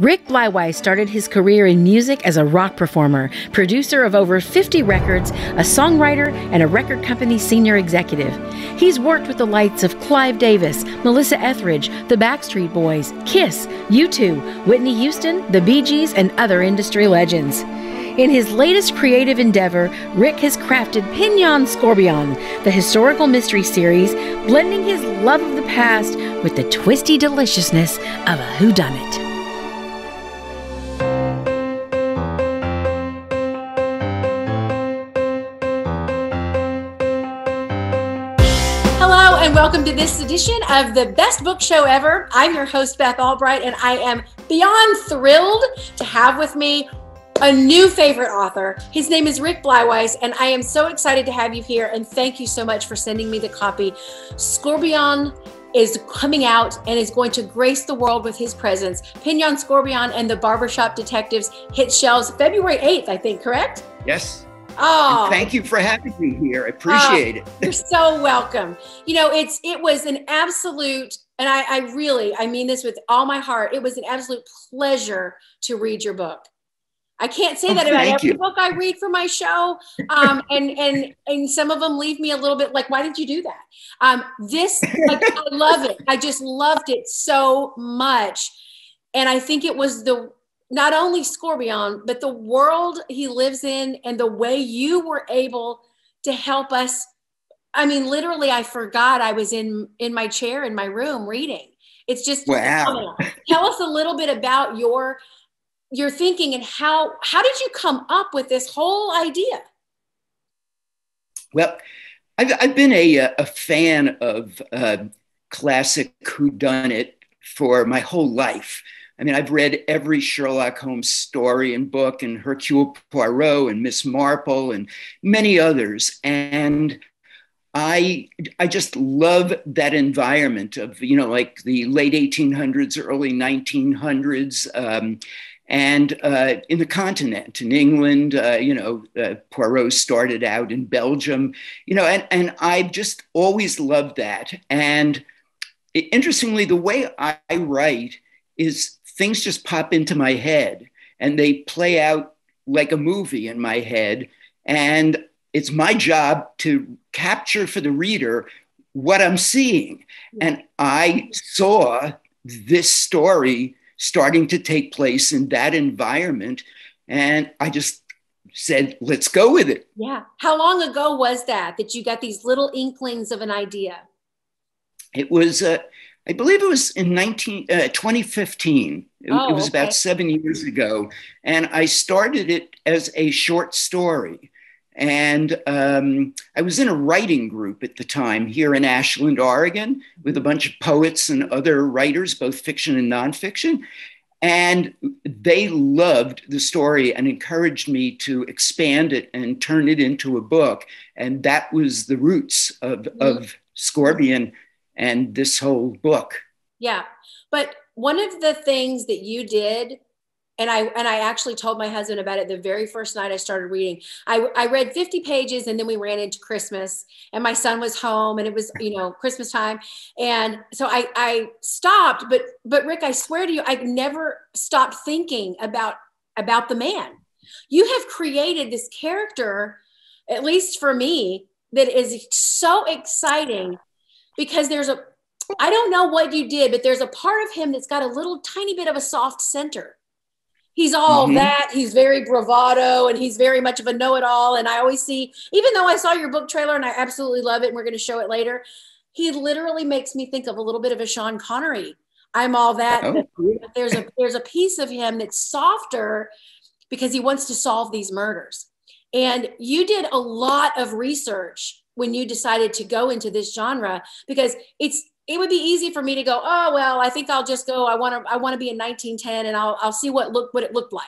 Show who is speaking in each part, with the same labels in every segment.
Speaker 1: Rick Bleiweiss started his career in music as a rock performer, producer of over 50 records, a songwriter, and a record company senior executive. He's worked with the likes of Clive Davis, Melissa Etheridge, the Backstreet Boys, Kiss, U2, Whitney Houston, the Bee Gees, and other industry legends. In his latest creative endeavor, Rick has crafted Pignon Scorbion, the historical mystery series, blending his love of the past with the twisty deliciousness of a whodunit. Hello and welcome to this edition of the Best Book Show Ever. I'm your host, Beth Albright, and I am beyond thrilled to have with me a new favorite author. His name is Rick Bleiweiss, and I am so excited to have you here, and thank you so much for sending me the copy. Scorbion is coming out and is going to grace the world with his presence. Pignon Scorbion and the Barbershop Detectives hit shelves February 8th, I think, correct?
Speaker 2: Yes.
Speaker 1: Oh,
Speaker 2: and thank you for having me here. I appreciate it.
Speaker 1: You're so welcome. You know, it was an absolute, and I mean this with all my heart, it was an absolute pleasure to read your book. I can't say that about every book I read for my show. And some of them leave me a little bit like, why did you do that? I love it. I just loved it so much. And I think it was not only Scorbion, but the world he lives in and the way you were able to help us. I mean, literally, I forgot I was in my chair in my room reading. It's just,
Speaker 2: wow.
Speaker 1: Tell us a little bit about your thinking and how did you come up with this whole idea?
Speaker 2: Well, I've been a fan of classic whodunit for my whole life. I mean, I've read every Sherlock Holmes story and book, and Hercule Poirot and Miss Marple and many others. And I just love that environment of, like the late 1800s, early 1900s, and in the continent, in England, Poirot started out in Belgium, and I've just always loved that. And interestingly, the way I write is things just pop into my head and they play out like a movie in my head. And it's my job to capture for the reader what I'm seeing. And I saw this story starting to take place in that environment. And I just said, let's go with it.
Speaker 1: Yeah. How long ago was that you got these little inklings of an idea?
Speaker 2: It was, I believe it was in 2015. It was about 7 years ago. And I started it as a short story. And I was in a writing group at the time here in Ashland, Oregon, with a bunch of poets and other writers, both fiction and nonfiction. And they loved the story and encouraged me to expand it and turn it into a book. And that was the roots of Scorbion and this whole book.
Speaker 1: Yeah. But one of the things that you did, and I actually told my husband about it the very first night I started reading. I read 50 pages and then we ran into Christmas and my son was home and it was, Christmas time. And so I stopped, but Rick, I swear to you, I never stopped thinking about the man. You have created this character, at least for me, that is so exciting because I don't know what you did, but there's a part of him that's got a little tiny bit of a soft center. He's all that. He's very bravado and he's very much of a know-it-all. And I always see, even though I saw your book trailer and I absolutely love it and we're going to show it later, he literally makes me think of a little bit of a Sean Connery. I'm all that.
Speaker 2: Oh,
Speaker 1: but
Speaker 2: cool.
Speaker 1: there's a piece of him that's softer because he wants to solve these murders. And you did a lot of research when you decided to go into this genre because it would be easy for me to go, oh, well, I think I'll just go. I want to be in 1910 and I'll see what it looked like.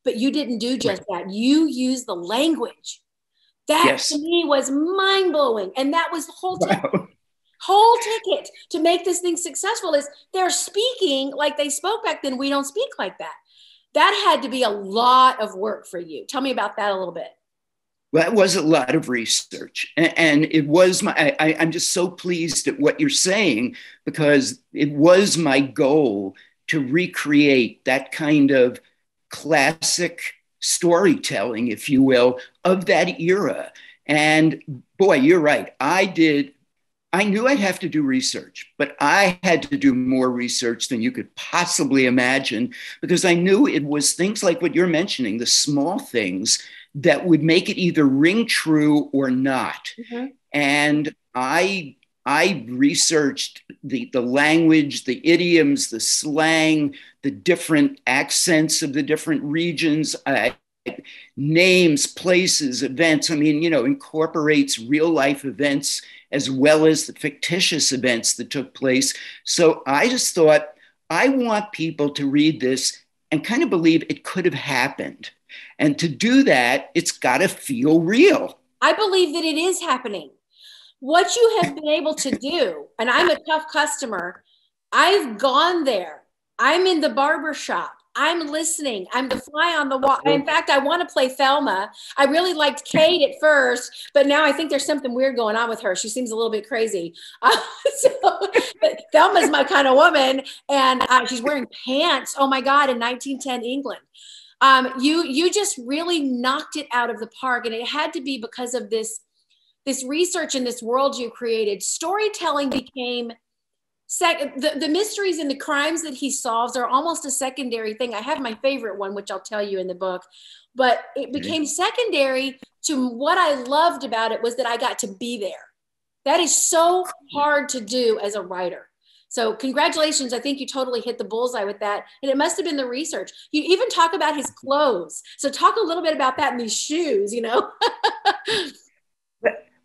Speaker 1: But you didn't do just that. You used the language. That to me was mind blowing. And that was the whole ticket to make this thing successful is they're speaking like they spoke back then. We don't speak like that. That had to be a lot of work for you. Tell me about that a little bit.
Speaker 2: Well, it was a lot of research, and it was I'm just so pleased at what you're saying because it was my goal to recreate that kind of classic storytelling, if you will, of that era. And boy, you're right. I knew I'd have to do research, but I had to do more research than you could possibly imagine, because I knew it was things like what you're mentioning, the small things that would make it either ring true or not. Mm-hmm. And I researched the language, the idioms, the slang, the different accents of the different regions, names, places, events. I mean, incorporates real life events as well as the fictitious events that took place. So I just thought, I want people to read this and kind of believe it could have happened. And to do that, it's got to feel real.
Speaker 1: I believe that it is happening. What you have been able to do, and I'm a tough customer, I've gone there. I'm in the barbershop. I'm listening. I'm the fly on the wall. In fact, I want to play Thelma. I really liked Kate at first, but now I think there's something weird going on with her. She seems a little bit crazy. But Thelma's my kind of woman, and she's wearing pants. Oh my God, in 1910 England. You just really knocked it out of the park, and it had to be because of this research in this world you created. Storytelling became the mysteries and the crimes that he solves are almost a secondary thing. I have my favorite one, which I'll tell you in the book, but it became secondary to what I loved about it was that I got to be there. That is so hard to do as a writer. So congratulations. I think you totally hit the bullseye with that. And it must have been the research. You even talk about his clothes. So talk a little bit about that and these shoes,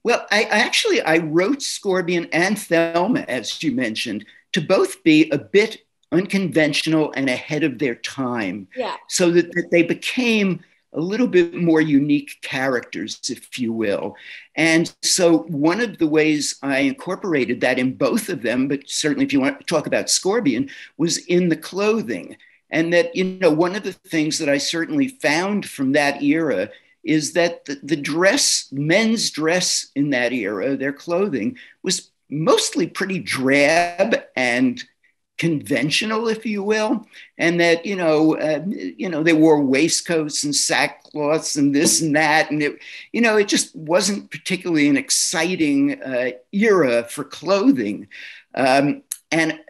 Speaker 2: Well, I wrote Scorbion and Thelma, as you mentioned, to both be a bit unconventional and ahead of their time.
Speaker 1: Yeah.
Speaker 2: So that they became a little bit more unique characters, if you will. And so one of the ways I incorporated that in both of them, but certainly if you want to talk about Scorbion, was in the clothing. And that, one of the things that I certainly found from that era is that the dress, men's dress in that era, their clothing, was mostly pretty drab and conventional, if you will. And that, they wore waistcoats and sackcloths and this and that. And it just wasn't particularly an exciting era for clothing. And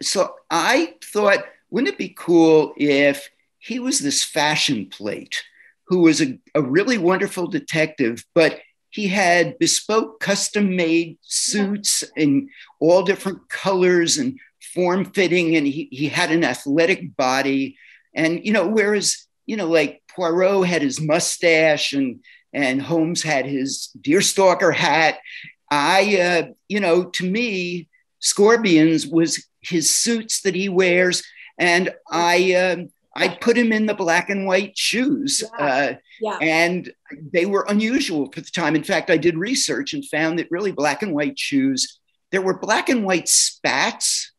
Speaker 2: so I thought, wouldn't it be cool if he was this fashion plate who was a really wonderful detective, but he had bespoke custom-made suits in all different colors and form-fitting, and he had an athletic body. And, whereas, like Poirot had his mustache and Holmes had his deerstalker hat, to me, Scorbion's was his suits that he wears. And I put him in the black and white shoes, and they were unusual for the time. In fact, I did research and found that really black and white shoes, there were black and white spats,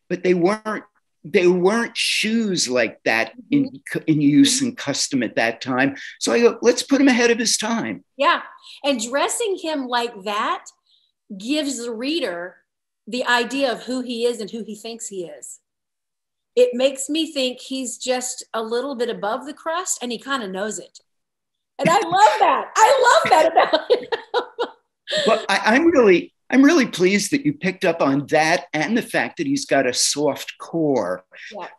Speaker 2: but they weren't shoes like that in use and custom at that time. So I go, let's put him ahead of his time.
Speaker 1: Yeah. And dressing him like that gives the reader the idea of who he is and who he thinks he is. It makes me think he's just a little bit above the crust and he kind of knows it. And I love that. I love that about him.
Speaker 2: Well, I'm really pleased that you picked up on that and the fact that he's got a soft core,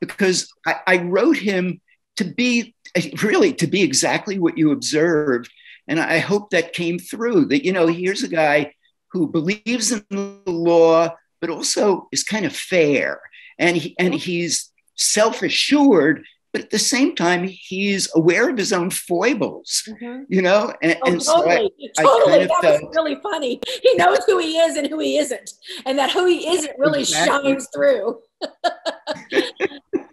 Speaker 2: because I wrote him to be exactly what you observed. And I hope that came through, that, here's a guy who believes in the law, but also is kind of fair. And he's self-assured, but at the same time, he's aware of his own foibles, And
Speaker 1: totally.
Speaker 2: so I
Speaker 1: kind of that was really funny. He knows who he is and who he isn't, and that who he isn't really shines through.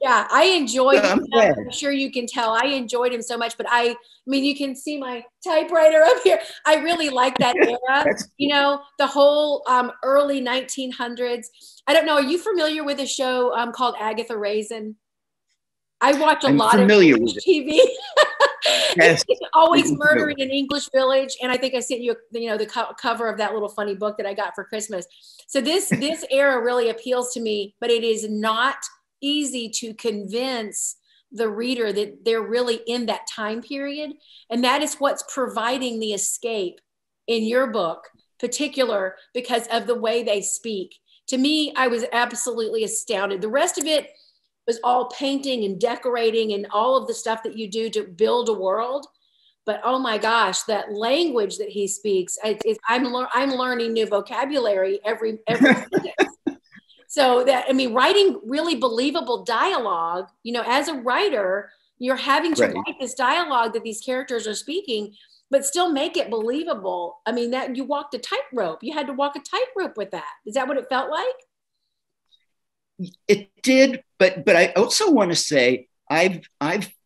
Speaker 1: Yeah, I enjoyed him. I'm sure you can tell. I enjoyed him so much, but I mean, you can see my typewriter up here. I really like that era. The whole early 1900s. I don't know. Are you familiar with a show called Agatha Raisin? I watch a lot of TV.
Speaker 2: Yes.
Speaker 1: It's always Murder in an English Village, and I think I sent you, the cover of that little funny book that I got for Christmas. So this era really appeals to me, but it is not easy to convince the reader that they're really in that time period. And that is what's providing the escape in your book, particular because of the way they speak. To me, I was absolutely astounded. The rest of it was all painting and decorating and all of the stuff that you do to build a world. But oh my gosh, that language that he speaks, I'm learning new vocabulary every sentence. So that, I mean, writing really believable dialogue, you know, as a writer, you're having to write this dialogue that these characters are speaking, but still make it believable. I mean, that you walked a tightrope. You had to walk a tightrope with that. Is that what it felt like?
Speaker 2: It did, but I also want to say I've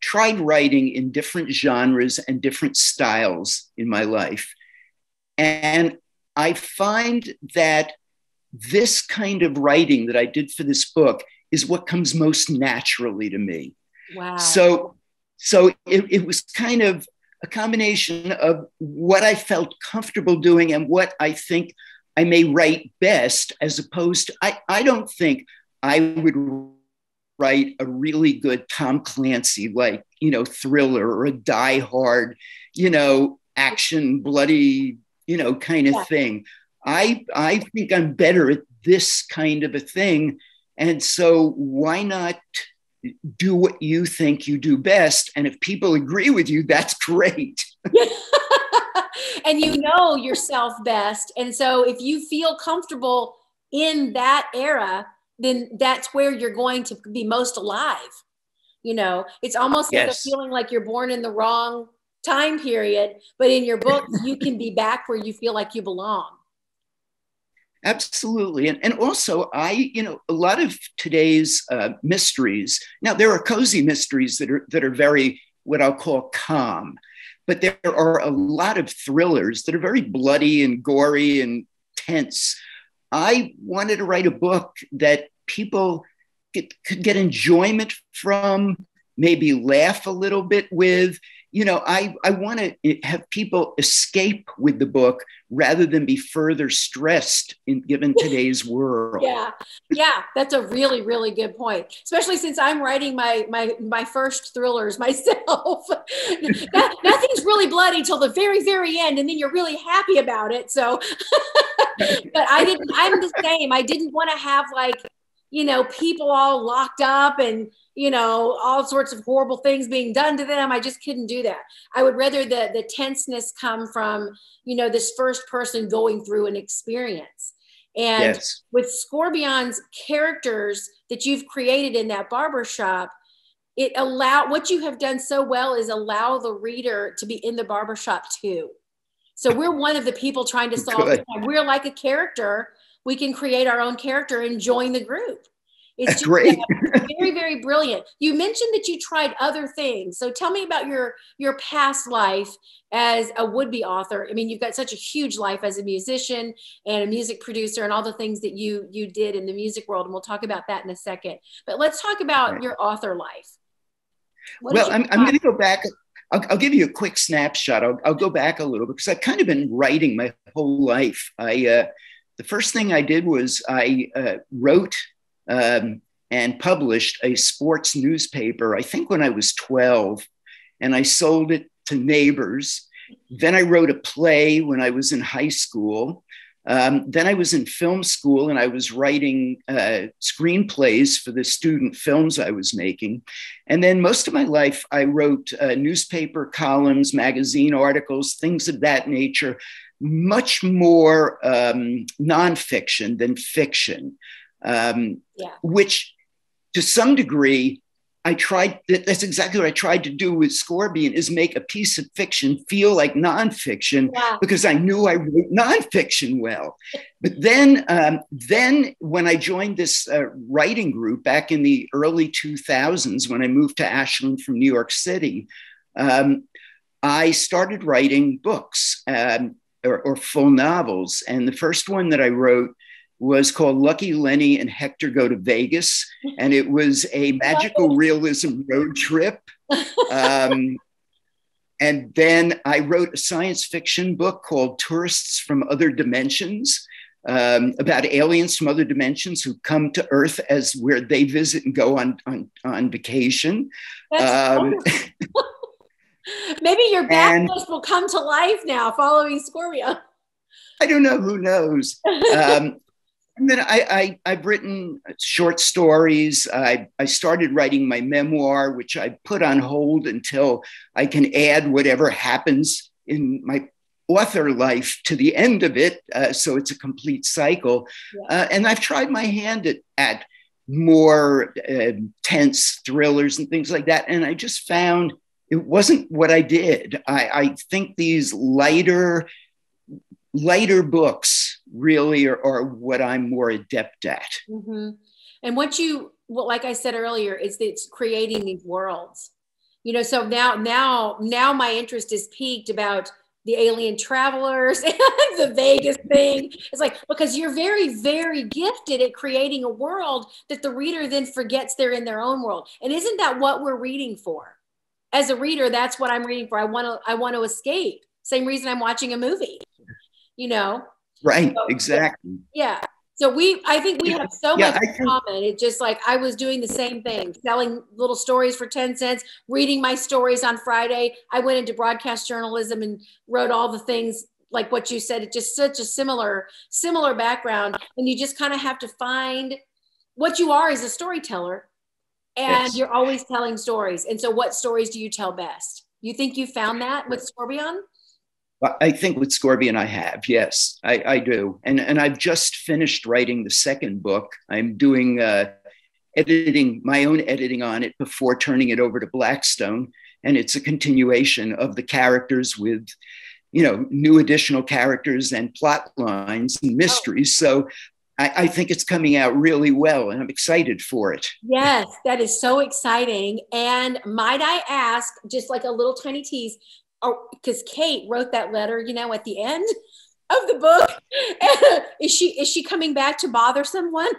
Speaker 2: tried writing in different genres and different styles in my life. And I find that this kind of writing that I did for this book is what comes most naturally to me.
Speaker 1: Wow.
Speaker 2: So it was kind of a combination of what I felt comfortable doing and what I think I may write best, as opposed to, I don't think I would write a really good Tom Clancy, like, you know, thriller or a Die Hard, you know, action, bloody, you know, kind of thing. I think I'm better at this kind of a thing. And so why not do what you think you do best? And if people agree with you, that's great.
Speaker 1: And you know yourself best. And so if you feel comfortable in that era, then that's where you're going to be most alive. You know, it's almost like a feeling like you're born in the wrong time period, but in your book, you can be back where you feel like you belong.
Speaker 2: Absolutely. And also, you know, a lot of today's mysteries, now there are cozy mysteries that are very, what I'll call calm, but there are a lot of thrillers that are very bloody and gory and tense. I wanted to write a book that people could get enjoyment from, maybe laugh a little bit with. You know, I want to have people escape with the book rather than be further stressed given today's world.
Speaker 1: Yeah, that's a really, really good point. Especially since I'm writing my first thrillers myself. Nothing's really bloody till the very, very end, and then you're really happy about it. So, but I'm the same. I didn't want to have, like, you know, people all locked up and, you know, all sorts of horrible things being done to them. I just couldn't do that. I would rather the tenseness come from, you know, this first person going through an experience. And with Scorbion's characters that you've created in that barbershop, what you have done so well is allow the reader to be in the barbershop too. So we're one of the people trying to solve the crime. We're like a character. We can create our own character and join the group. It's just
Speaker 2: great.
Speaker 1: Very, very brilliant. You mentioned that you tried other things. So tell me about your past life as a would-be author. I mean, you've got such a huge life as a musician and a music producer and all the things that you did in the music world. And we'll talk about that in a second. But let's talk about your author life.
Speaker 2: Well, I'm going to go back. I'll give you a quick snapshot. I'll go back a little bit because I've kind of been writing my whole life. The first thing I did was I wrote and published a sports newspaper, I think when I was 12, and I sold it to neighbors. Then I wrote a play when I was in high school. Then I was in film school and I was writing screenplays for the student films I was making. And then most of my life, I wrote newspaper columns, magazine articles, things of that nature, much more nonfiction than fiction, which to some degree, that's exactly what I tried to do with Scorbion, is make a piece of fiction feel like nonfiction, because I knew I wrote nonfiction well. But then when I joined this writing group back in the early 2000s, when I moved to Ashland from New York City, I started writing books or full novels. And the first one that I wrote was called Lucky Lenny and Hector Go to Vegas. And it was a magical realism road trip. And then I wrote a science fiction book called Tourists from Other Dimensions. about aliens from other dimensions who come to Earth as where they visit and go on vacation.
Speaker 1: That's maybe your
Speaker 2: and
Speaker 1: backlist will come to life now following Scorbion.
Speaker 2: I don't know, who knows? And then I've written short stories. I started writing my memoir, which I put on hold until I can add whatever happens in my author life to the end of it. So it's a complete cycle.
Speaker 1: Yeah.
Speaker 2: And I've tried my hand at more tense thrillers and things like that. And I just found it wasn't what I did. I think these lighter books really are what I'm more adept at.
Speaker 1: Mm-hmm. And what like I said earlier, is that it's creating these worlds, so now my interest is piqued about the alien travelers and the Vegas thing. It's like, because you're very, very gifted at creating a world that the reader then forgets they're in their own world. And isn't that what we're reading for? As a reader, that's what I'm reading for. I want to escape. Same reason I'm watching a movie.
Speaker 2: Right,
Speaker 1: So,
Speaker 2: exactly.
Speaker 1: Yeah. So I think we have so much in common. It's just like I was doing the same thing, selling little stories for 10 cents, reading my stories on Friday. I went into broadcast journalism and wrote all the things like what you said. It's just such a similar background. And you just kind of have to find what you are as a storyteller. And you're always telling stories. And so what stories do you tell best? You think you found that with Scorbion?
Speaker 2: I think with Scorbion I have, yes, I do. And I've just finished writing the second book. I'm doing my own editing on it before turning it over to Blackstone. And it's a continuation of the characters with, new additional characters and plot lines and mysteries. So I think it's coming out really well and I'm excited for it.
Speaker 1: Yes, that is so exciting. And might I ask, just like a little tiny tease, because Kate wrote that letter, at the end of the book. Is she coming back to bother someone?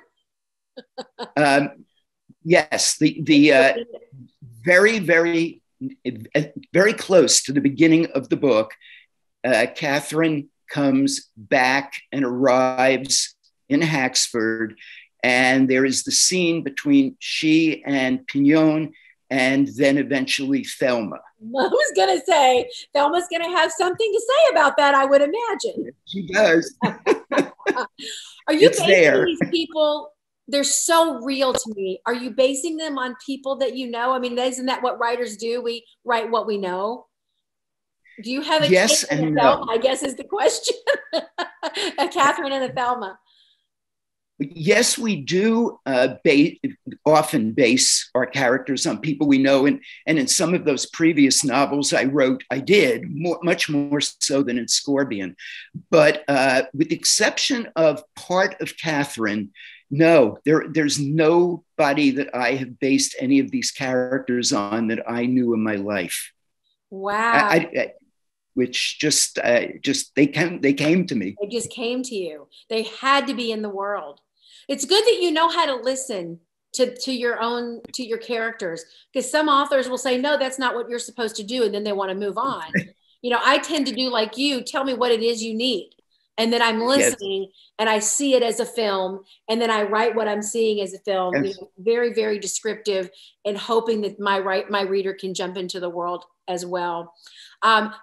Speaker 2: Yes, the very, very, very close to the beginning of the book, Catherine comes back and arrives in Haxford, and there is the scene between she and Pinyon, and then eventually Thelma.
Speaker 1: I was going to say, Thelma's going to have something to say about that, I would imagine.
Speaker 2: She does.
Speaker 1: Are you basing these people? They're so real to me. Are you basing them on people that you know? I mean, isn't that what writers do? We write what we know. Do you have a
Speaker 2: yes
Speaker 1: Kate
Speaker 2: and
Speaker 1: Thelma,
Speaker 2: no?
Speaker 1: I guess is the question. A Catherine and a Thelma.
Speaker 2: Yes, we do often base our characters on people we know. And in some of those previous novels I wrote, I did, much more so than in Scorbion. But with the exception of part of Catherine, no, there's nobody that I have based any of these characters on that I knew in my life.
Speaker 1: Wow.
Speaker 2: Which just they came to me.
Speaker 1: They just came to you. They had to be in the world. It's good that you know how to listen to your characters, because some authors will say, no, that's not what you're supposed to do. And then they want to move on. I tend to do like you, tell me what it is you need. And then I'm listening and I see it as a film. And then I write what I'm seeing as a film, very, very descriptive, and hoping that my reader can jump into the world as well.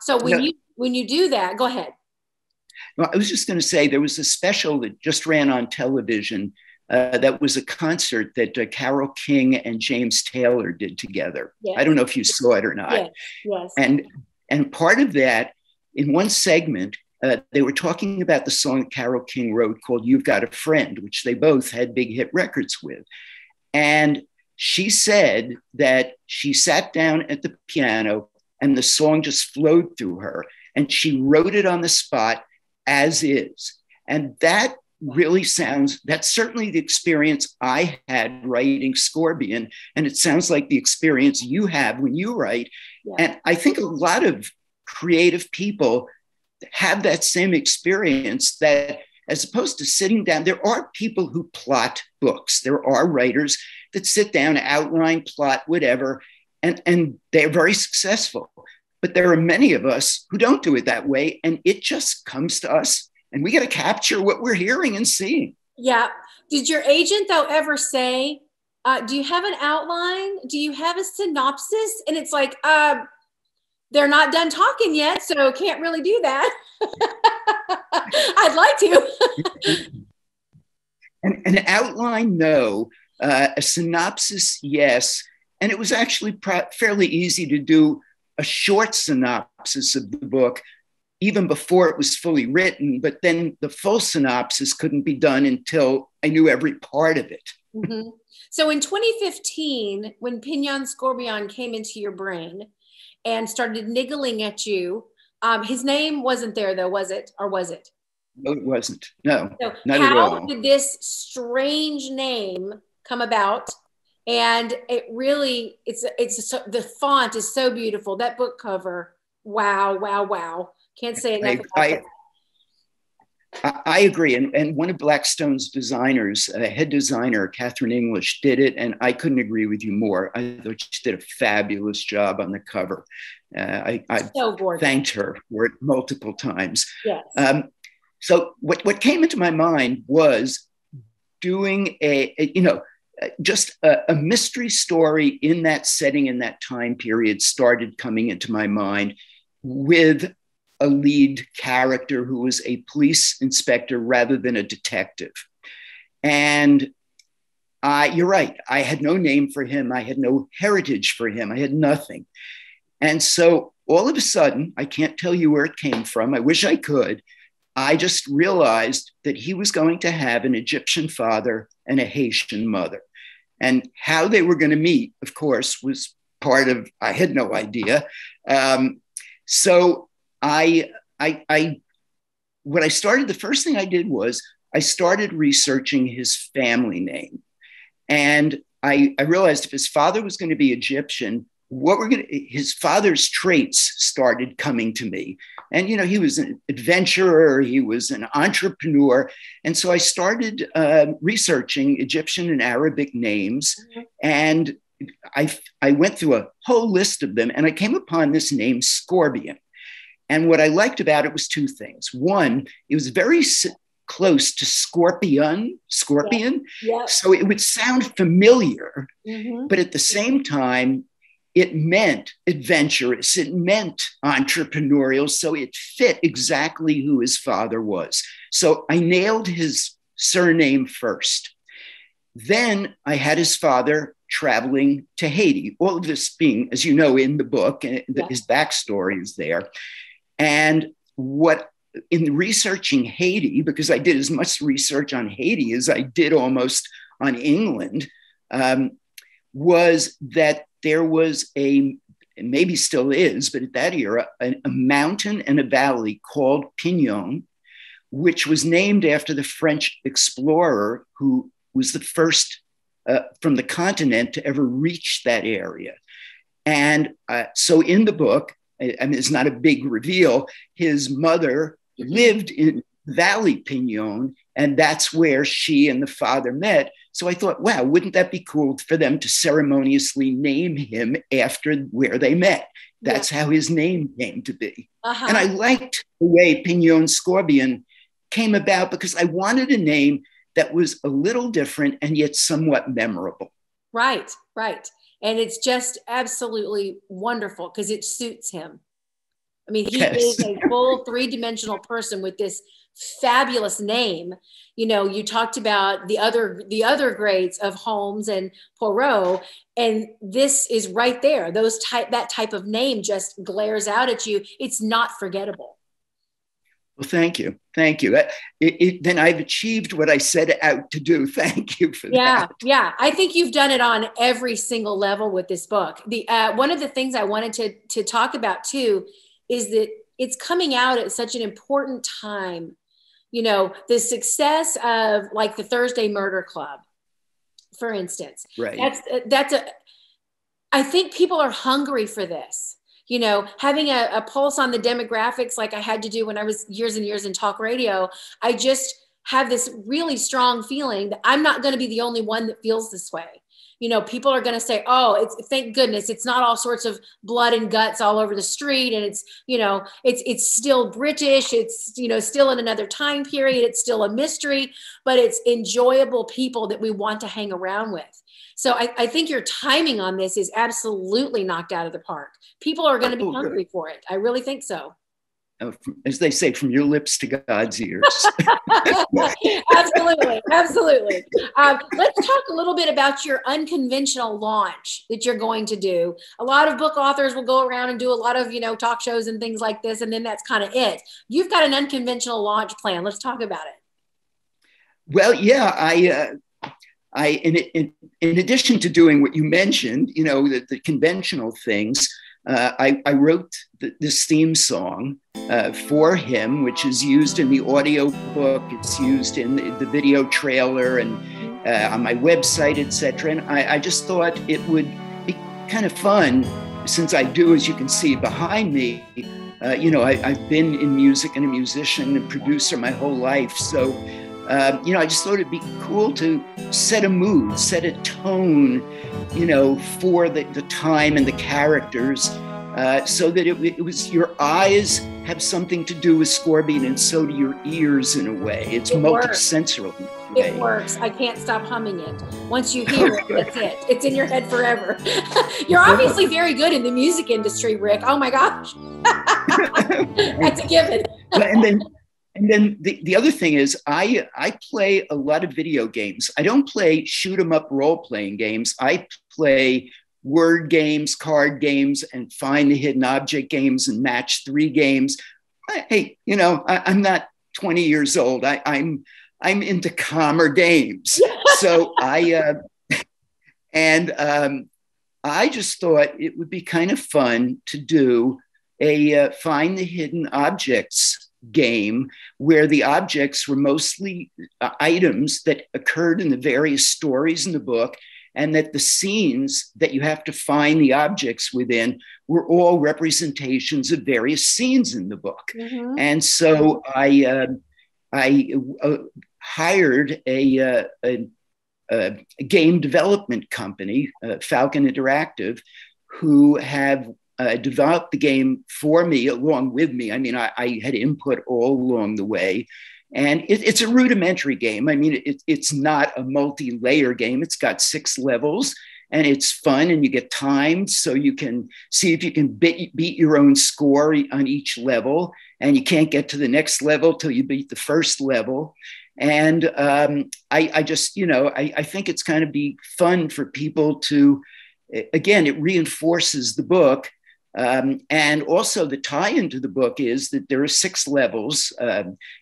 Speaker 1: So when you do that, go ahead.
Speaker 2: Well, I was just going to say there was a special that just ran on television that was a concert that Carole King and James Taylor did together. Yes. I don't know if you saw it or not.
Speaker 1: Yes.
Speaker 2: And part of that, in one segment, they were talking about the song Carole King wrote called "You've Got a Friend," which they both had big hit records with. And she said that she sat down at the piano and the song just flowed through her. And she wrote it on the spot as is. And that really that's certainly the experience I had writing Scorbion. And it sounds like the experience you have when you write. Yeah. And I think a lot of creative people have that same experience, that as opposed to sitting down, there are people who plot books. There are writers that sit down, outline, plot, whatever, and they're very successful. But there are many of us who don't do it that way, and it just comes to us and we got to capture what we're hearing and seeing.
Speaker 1: Yeah. Did your agent though ever say, do you have an outline? Do you have a synopsis? And it's like, they're not done talking yet, so can't really do that. I'd like to.
Speaker 2: An outline, no. A synopsis, yes. And it was actually fairly easy to do a short synopsis of the book even before it was fully written, but then the full synopsis couldn't be done until I knew every part of it.
Speaker 1: Mm-hmm. So in 2015, when Pignon Scorbion came into your brain and started niggling at you, his name wasn't there though, was it? Or was it?
Speaker 2: No, it wasn't. No,
Speaker 1: so
Speaker 2: not at all.
Speaker 1: How did this strange name come about? And it really, the font is so beautiful. That book cover, wow, wow, wow. Can't say enough about that.
Speaker 2: I agree. And one of Blackstone's designers, head designer, Catherine English, did it. And I couldn't agree with you more. I thought she did a fabulous job on the cover. I so thanked her for it multiple times.
Speaker 1: Yes.
Speaker 2: So what came into my mind was doing just a mystery story in that setting, in that time period, started coming into my mind with a lead character who was a police inspector rather than a detective. And you're right, I had no name for him. I had no heritage for him. I had nothing. And so all of a sudden, I can't tell you where it came from. I wish I could. I just realized that he was going to have an Egyptian father and a Haitian mother. And how they were going to meet, of course, was part of, I had no idea. So what I started, the first thing I did was I started researching his family name. And I realized if his father was going to be Egyptian, his father's traits started coming to me. And, he was an adventurer, he was an entrepreneur. And so I started researching Egyptian and Arabic names. Mm-hmm. And I went through a whole list of them and I came upon this name Scorbion. And what I liked about it was two things. One, it was very close to scorpion.
Speaker 1: Yeah.
Speaker 2: So it would sound familiar,
Speaker 1: mm-hmm.
Speaker 2: but at the same time, it meant adventurous, it meant entrepreneurial, so it fit exactly who his father was. So I nailed his surname first. Then I had his father traveling to Haiti, all of this being, as you know, in the book, and his backstory is there. And in researching Haiti, because I did as much research on Haiti as I did almost on England, was that there was maybe still is, but at that era, a mountain and a valley called Pinyon, which was named after the French explorer who was the first from the continent to ever reach that area. And so in the book, I mean, it's not a big reveal, his mother lived in Valley Pinyon, and that's where she and the father met. So I thought, wow, wouldn't that be cool for them to ceremoniously name him after where they met? That's how his name came to be. Uh-huh. And I liked the way Pignon Scorbion came about because I wanted a name that was a little different and yet somewhat memorable.
Speaker 1: Right. And it's just absolutely wonderful because it suits him. I mean, he is a full three-dimensional person with this fabulous name. You talked about the other grades of Holmes and Poirot, and this is right there. That type of name just glares out at you. It's not forgettable.
Speaker 2: Well, thank you. Then I've achieved what I set out to do. Thank you for that.
Speaker 1: Yeah. I think you've done it on every single level with this book. One of the things I wanted to talk about too is that it's coming out at such an important time. The success of like the Thursday Murder Club, for instance.
Speaker 2: Right.
Speaker 1: I think people are hungry for this. Having a pulse on the demographics like I had to do when I was years and years in talk radio, I just have this really strong feeling that I'm not going to be the only one that feels this way. people are going to say, oh, thank goodness it's not all sorts of blood and guts all over the street. And it's, it's still British. It's, still in another time period. It's still a mystery, but it's enjoyable people that we want to hang around with. So I think your timing on this is absolutely knocked out of the park. People are going to be hungry for it. I really think so.
Speaker 2: As they say, from your lips to God's ears.
Speaker 1: Absolutely. Absolutely. Let's talk a little bit about your unconventional launch that you're going to do. A lot of book authors will go around and do a lot of, talk shows and things like this. And then that's kind of it. You've got an unconventional launch plan. Let's talk about it.
Speaker 2: Well, yeah, in addition to doing what you mentioned, the conventional things, I wrote this theme song for him, which is used in the audio book. It's used in the video trailer and on my website, etc. And I just thought it would be kind of fun, since I do, as you can see behind me, I've been in music and a musician and producer my whole life. So, I just thought it'd be cool to set a mood, set a tone, for the time and the characters, so that it was, your eyes have something to do with Scorbion, and so do your ears in a way. It's multisensory.
Speaker 1: It works. I can't stop humming it. Once you hear it, that's it. It's in your head forever. You're obviously very good in the music industry, Rick. Oh my gosh. That's a given.
Speaker 2: And then the other thing is I play a lot of video games. I don't play shoot 'em up role-playing games. I play word games, card games, and find the hidden object games and match 3 games. Hey, I'm not 20 years old. I'm into calmer games. So I just thought it would be kind of fun to do a find the hidden objects game, where the objects were mostly items that occurred in the various stories in the book, and that the scenes that you have to find the objects within were all representations of various scenes in the book. Mm-hmm. And so I hired a game development company, Falcon Interactive, who have developed the game for me, along with me. I mean, I had input all along the way. And it's a rudimentary game. I mean, it's not a multi-layer game. It's got 6 levels, and it's fun, and you get timed, so you can see if you can beat your own score on each level, and you can't get to the next level till you beat the first level. And I just, I think it's going to be fun for people to, again, it reinforces the book. And also the tie-in to the book is that there are 6 levels.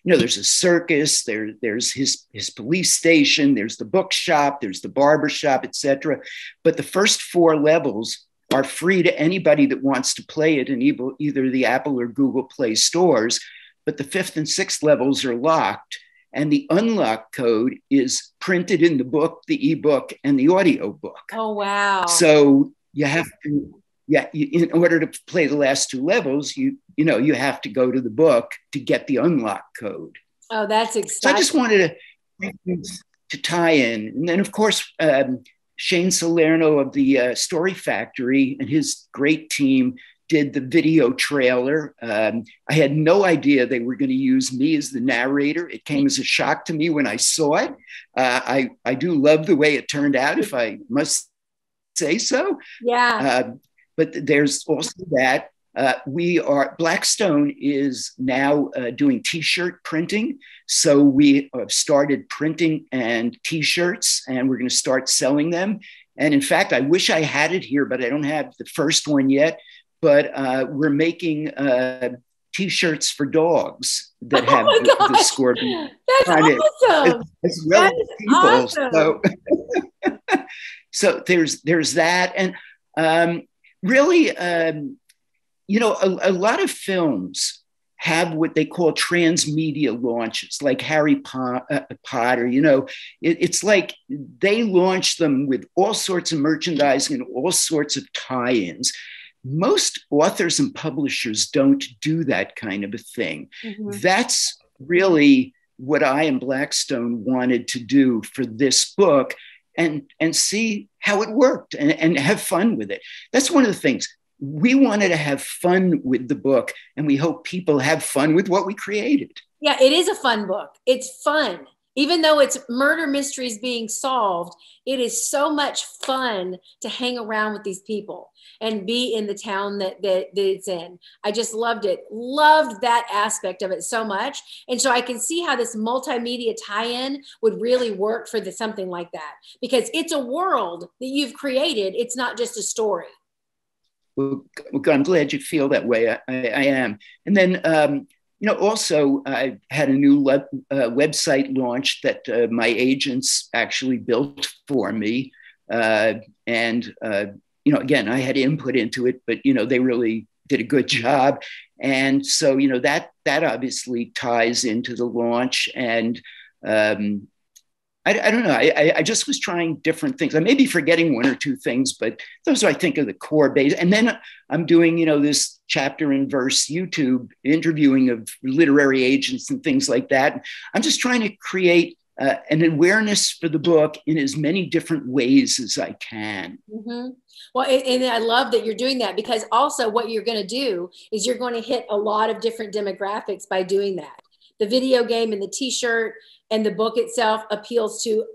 Speaker 2: There's a circus, there's his police station, there's the bookshop, there's the barbershop, etc. But the first 4 levels are free to anybody that wants to play it in either the Apple or Google Play stores. But the 5th and 6th levels are locked, and the unlock code is printed in the book, the ebook, and the audio book.
Speaker 1: Oh, wow.
Speaker 2: So you have to... Yeah, in order to play the last 2 levels, you have to go to the book to get the unlock code.
Speaker 1: Oh, that's exciting.
Speaker 2: So I just wanted to tie in. And then, of course, Shane Salerno of the Story Factory and his great team did the video trailer. I had no idea they were going to use me as the narrator. It came as a shock to me when I saw it. I do love the way it turned out, if I must say so.
Speaker 1: Yeah.
Speaker 2: But there's also that Blackstone is now doing T-shirt printing. So we have started printing and T-shirts, and we're going to start selling them. And in fact, I wish I had it here, but I don't have the first one yet. But we're making T-shirts for dogs that have the Scorbion.
Speaker 1: That's awesome.
Speaker 2: As well as people. Awesome. So there's that. And really, a lot of films have what they call transmedia launches, like Harry Potter. It's like they launch them with all sorts of merchandising and all sorts of tie-ins. Most authors and publishers don't do that kind of a thing. Mm-hmm. That's really what I and Blackstone wanted to do for this book. and see how it worked and have fun with it. That's one of the things. We wanted to have fun with the book, and we hope people have fun with what we created.
Speaker 1: Yeah, it is a fun book. It's fun. Even though it's murder mysteries being solved, it is so much fun to hang around with these people and be in the town that it's in. I just loved it. Loved that aspect of it so much. And so I can see how this multimedia tie-in would really work for something like that, because it's a world that you've created. It's not just a story.
Speaker 2: Well, I'm glad you feel that way. I am. And then, also, I had a new website launch that my agents actually built for me. Again, I had input into it, but, they really did a good job. And so, that obviously ties into the launch. And I don't know. I just was trying different things. I may be forgetting one or two things, but those I think are the core base. And then I'm doing, this chapter and verse YouTube interviewing of literary agents and things like that. I'm just trying to create an awareness for the book in as many different ways as I can.
Speaker 1: Mm-hmm. Well, and I love that you're doing that, because also what you're going to do is you're going to hit a lot of different demographics by doing that. The video game and the t-shirt and the book itself appeals to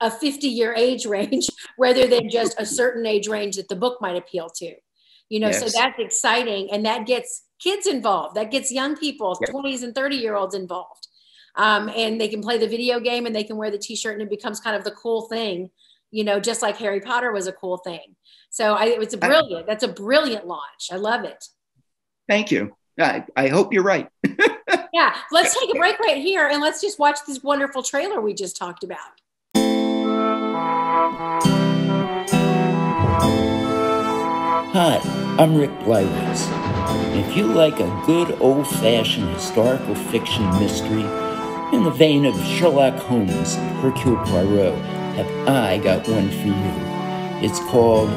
Speaker 1: a 50-year age range rather than just a certain age range that the book might appeal to.
Speaker 2: Yes.
Speaker 1: So that's exciting. And that gets kids involved. That gets young people, yep. 20s and 30-year-olds involved. And they can play the video game and they can wear the t-shirt, and it becomes kind of the cool thing, just like Harry Potter was a cool thing. So that's a brilliant launch. I love it.
Speaker 2: Thank you. I hope you're right.
Speaker 1: Yeah, let's take a break right here and let's just watch this wonderful trailer we just talked about.
Speaker 3: Hi, I'm Rick Bleiweiss. If you like a good old-fashioned historical fiction mystery in the vein of Sherlock Holmes and Hercule Poirot, have I got one for you. It's called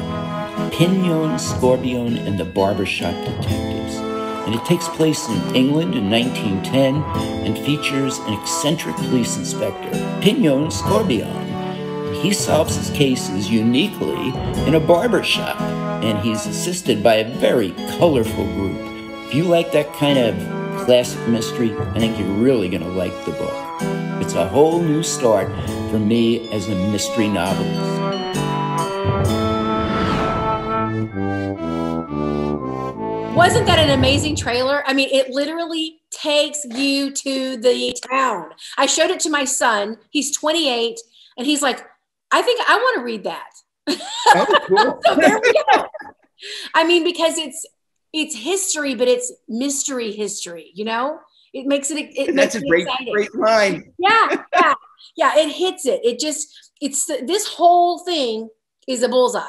Speaker 3: Pignon Scorbion and the Barbershop Detectives. And it takes place in England in 1910 and features an eccentric police inspector, Pignon Scorbion. And he solves his cases uniquely in a barbershop, and he's assisted by a very colorful group. If you like that kind of classic mystery, I think you're really going to like the book. It's a whole new start for me as a mystery novelist.
Speaker 1: Wasn't that an amazing trailer? I mean, it literally takes you to the town. I showed it to my son. He's 28, and he's like, I think I want to read that.
Speaker 2: Oh, cool.
Speaker 1: So there we go. I mean, because it's history, but it's mystery history, It makes it
Speaker 2: That's a great line.
Speaker 1: Yeah. It hits it. This whole thing is a bullseye.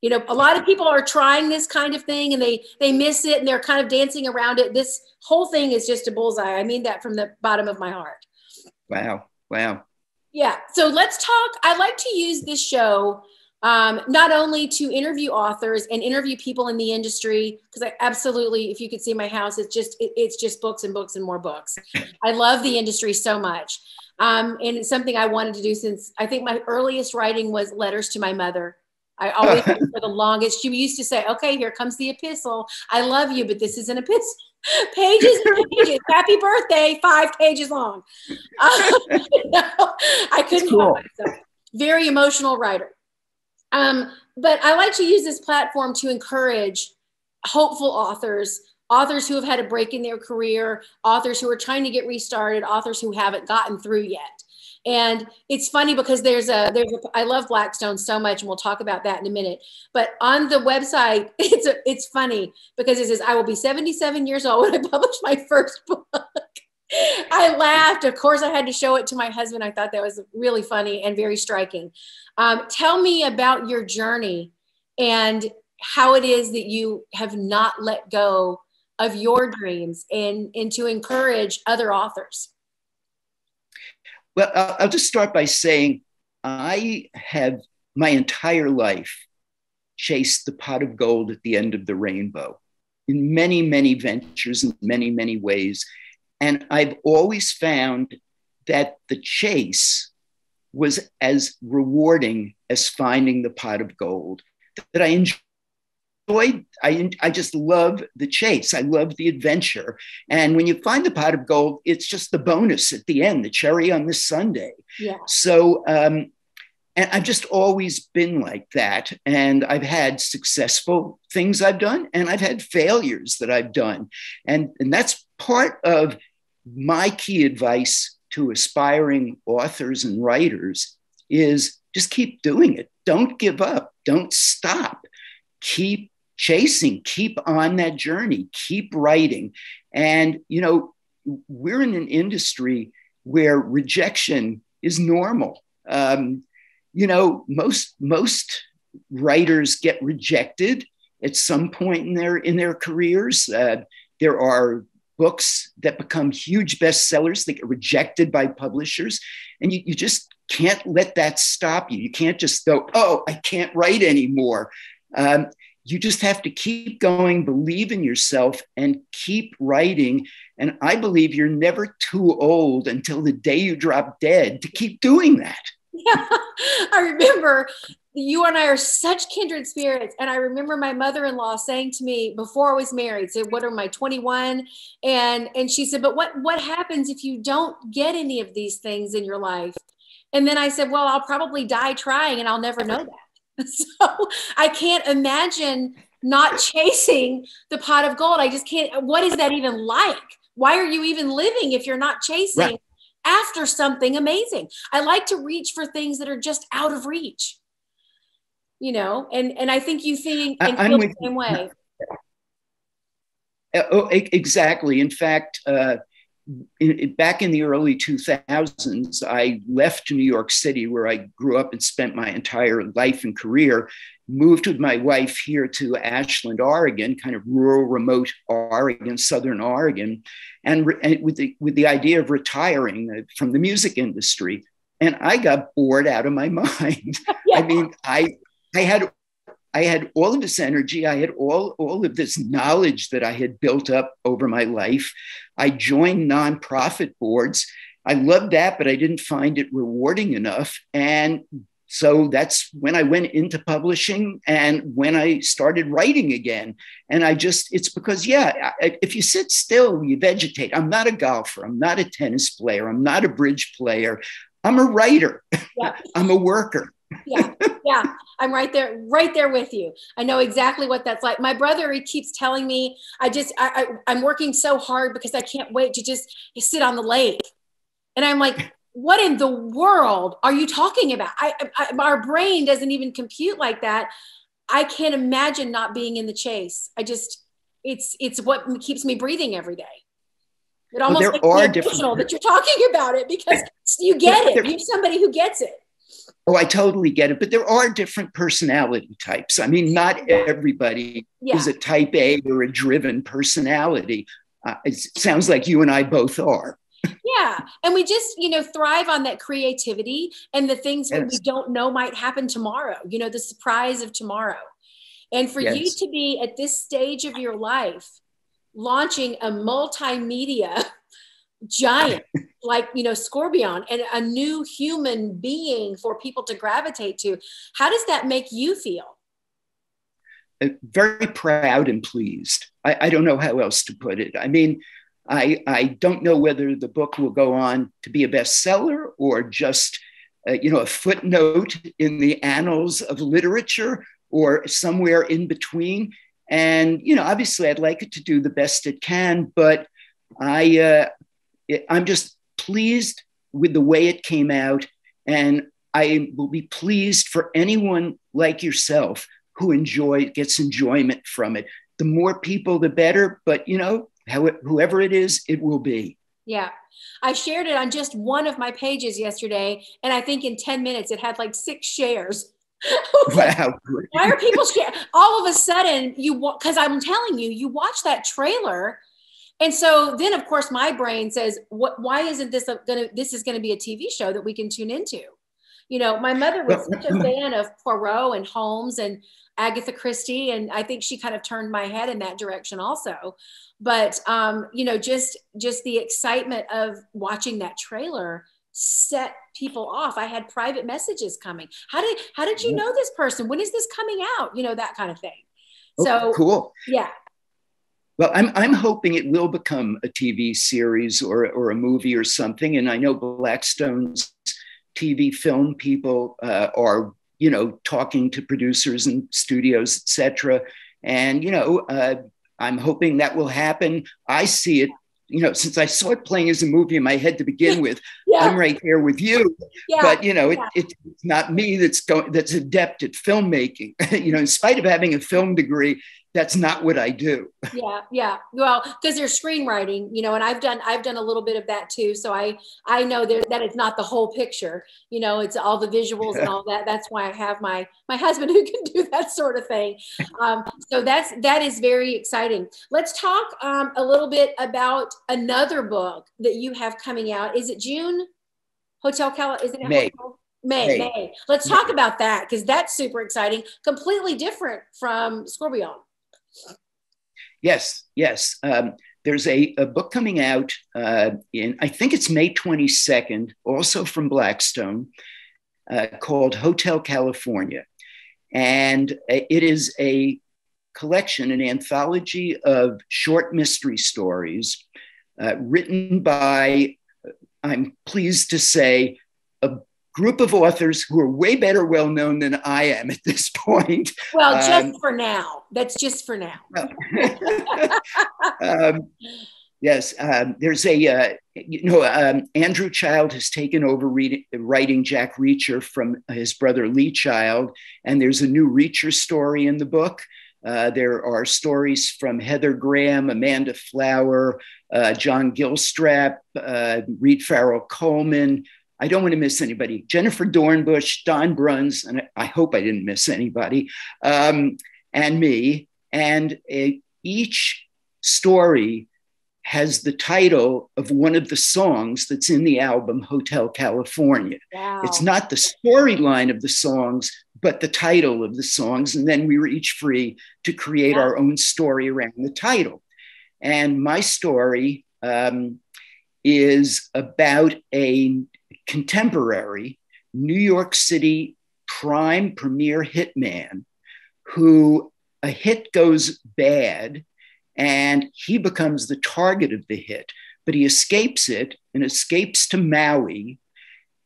Speaker 1: A lot of people are trying this kind of thing and they miss it and they're kind of dancing around it. This whole thing is just a bullseye. I mean that from the bottom of my heart.
Speaker 2: Wow.
Speaker 1: Yeah. So let's talk. I like to use this show not only to interview authors and interview people in the industry, because I absolutely, if you could see my house, it's just books and books and more books. I love the industry so much. And it's something I wanted to do since I think my earliest writing was letters to my mother. I always, for the longest, she used to say, okay, here comes the epistle. I love you, but this is an epistle. Pages and pages. Happy birthday, 5 pages long. I couldn't help myself. Very emotional writer. But I like to use this platform to encourage hopeful authors who have had a break in their career, authors who are trying to get restarted, authors who haven't gotten through yet. And it's funny because I love Blackstone so much, and we'll talk about that in a minute. But on the website, it's funny because it says, I will be 77 years old when I publish my first book. I laughed. Of course, I had to show it to my husband. I thought that was really funny and very striking. Tell me about your journey and how it is that you have not let go of your dreams and to encourage other authors.
Speaker 2: Well, I'll just start by saying I have my entire life chased the pot of gold at the end of the rainbow in many, many ventures in many, many ways. And I've always found that the chase was as rewarding as finding the pot of gold. That I enjoyed, I just love the chase. I love the adventure. And when you find the pot of gold, it's just the bonus at the end, the cherry on the sundae.
Speaker 1: Yeah.
Speaker 2: So, and I've just always been like that. And I've had successful things I've done, and I've had failures that I've done. And that's part of my key advice to aspiring authors and writers is just keep doing it. Don't give up. Don't stop. Keep chasing. Keep on that journey. Keep writing. And, you know, we're in an industry where rejection is normal. You know, most writers get rejected at some point in their careers. There are books that become huge bestsellers that get rejected by publishers, and you just can't let that stop you. You can't just go, oh, I can't write anymore. You just have to keep going, believe in yourself, and keep writing. And I believe you're never too old until the day you drop dead to keep doing that.
Speaker 1: Yeah, I remember you and I are such kindred spirits. And I remember my mother-in-law saying to me before I was married, said, what am I, 21? And she said, but what happens if you don't get any of these things in your life? And then I said, well, I'll probably die trying and I'll never know that. So I can't imagine not chasing the pot of gold. I just can't. What is that even like? Why are you even living if you're not chasing
Speaker 2: Right.
Speaker 1: after something amazing? I like to reach for things that are just out of reach, you know, and I think you think and feel the same way.
Speaker 2: Oh, exactly. In fact, back in the early 2000s, I left New York City, where I grew up and spent my entire life and career, moved with my wife here to Ashland, Oregon, kind of rural, remote Oregon, Southern Oregon, and with the idea of retiring from the music industry. And I got bored out of my mind.
Speaker 1: Yeah.
Speaker 2: I mean, I had all of this energy. I had all of this knowledge that I had built up over my life. I joined nonprofit boards. I loved that, but I didn't find it rewarding enough. And so that's when I went into publishing and when I started writing again. And it's because, if you sit still, you vegetate. I'm not a golfer. I'm not a tennis player. I'm not a bridge player. I'm a writer. Yeah. I'm a worker.
Speaker 1: Yeah. I'm right there with you. I know exactly what that's like. My brother, he keeps telling me, I'm working so hard because I can't wait to just sit on the lake. And I'm like, what in the world are you talking about? Our brain doesn't even compute like that. I can't imagine not being in the chase. It's what keeps me breathing every day. It almost makes me emotional that you're talking about it because you get it. You're somebody who gets it.
Speaker 2: Oh, I totally get it. But there are different personality types. I mean, not everybody is a type A or a driven personality. It sounds like you and I both are.
Speaker 1: Yeah. And we just, thrive on that creativity and the things that we don't know might happen tomorrow, the surprise of tomorrow. And for you to be at this stage of your life, launching a multimedia giant like, Scorbion, and a new human being for people to gravitate to, how does that make you feel?
Speaker 2: Very proud and pleased. I don't know how else to put it. I mean, I don't know whether the book will go on to be a bestseller or just, a footnote in the annals of literature or somewhere in between. And, obviously I'd like it to do the best it can, but I'm just pleased with the way it came out. And I will be pleased for anyone like yourself who gets enjoyment from it. The more people, the better. But, whoever it is, it will be. Yeah.
Speaker 1: I shared it on just one of my pages yesterday. And I think in 10 minutes, it had like 6 shares.
Speaker 2: Wow.
Speaker 1: Why are people sharing? All of a sudden, because I'm telling you, you watch that trailer. And so then, of course, my brain says, why isn't this is going to be a TV show that we can tune into? My mother was such a fan of Poirot and Holmes and Agatha Christie. And I think she kind of turned my head in that direction also. But, just the excitement of watching that trailer set people off. I had private messages coming. How did you know this person? When is this coming out? You know, that kind of thing. So
Speaker 2: cool.
Speaker 1: Yeah.
Speaker 2: Well, I'm hoping it will become a TV series or a movie or something. And I know Blackstone's TV film people are, you know, talking to producers and studios, etc. And, you know, I'm hoping that will happen. I see it, you know, since I saw it playing as a movie in my head to begin with, I'm right there with you. But, you know, it's not me that's adept at filmmaking. You know, in spite of having a film degree, that's not what I do.
Speaker 1: Yeah. Well, because there's screenwriting, you know, and I've done a little bit of that too. So I know that it's not the whole picture, you know, it's all the visuals and all that. That's why I have my husband who can do that sort of thing. So that is very exciting. Let's talk a little bit about another book that you have coming out. Is it June? Hotel Cal? Isn't it
Speaker 2: May?
Speaker 1: Hotel? May. Let's talk about that, because that's super exciting. Completely different from Scorbion.
Speaker 2: Yes. There's a book coming out I think it's May 22nd, also from Blackstone, called Hotel California. And it is a collection, an anthology of short mystery stories written by, I'm pleased to say, a group of authors who are way better well known than I am at this point.
Speaker 1: Well, just for now. That's just for now.
Speaker 2: Yes, there's Andrew Child has taken over writing Jack Reacher from his brother Lee Child, and there's a new Reacher story in the book. There are stories from Heather Graham, Amanda Flower, John Gilstrap, Reed Farrell Coleman. I don't want to miss anybody. Jennifer Dornbush, Don Bruns, and I hope I didn't miss anybody, and me. And each story has the title of one of the songs that's in the album Hotel California.
Speaker 1: Wow.
Speaker 2: It's not the storyline of the songs, but the title of the songs. And then we were each free to create our own story around the title. And my story is about a contemporary New York City crime premier hitman who a hit goes bad and he becomes the target of the hit, but he escapes it and escapes to Maui.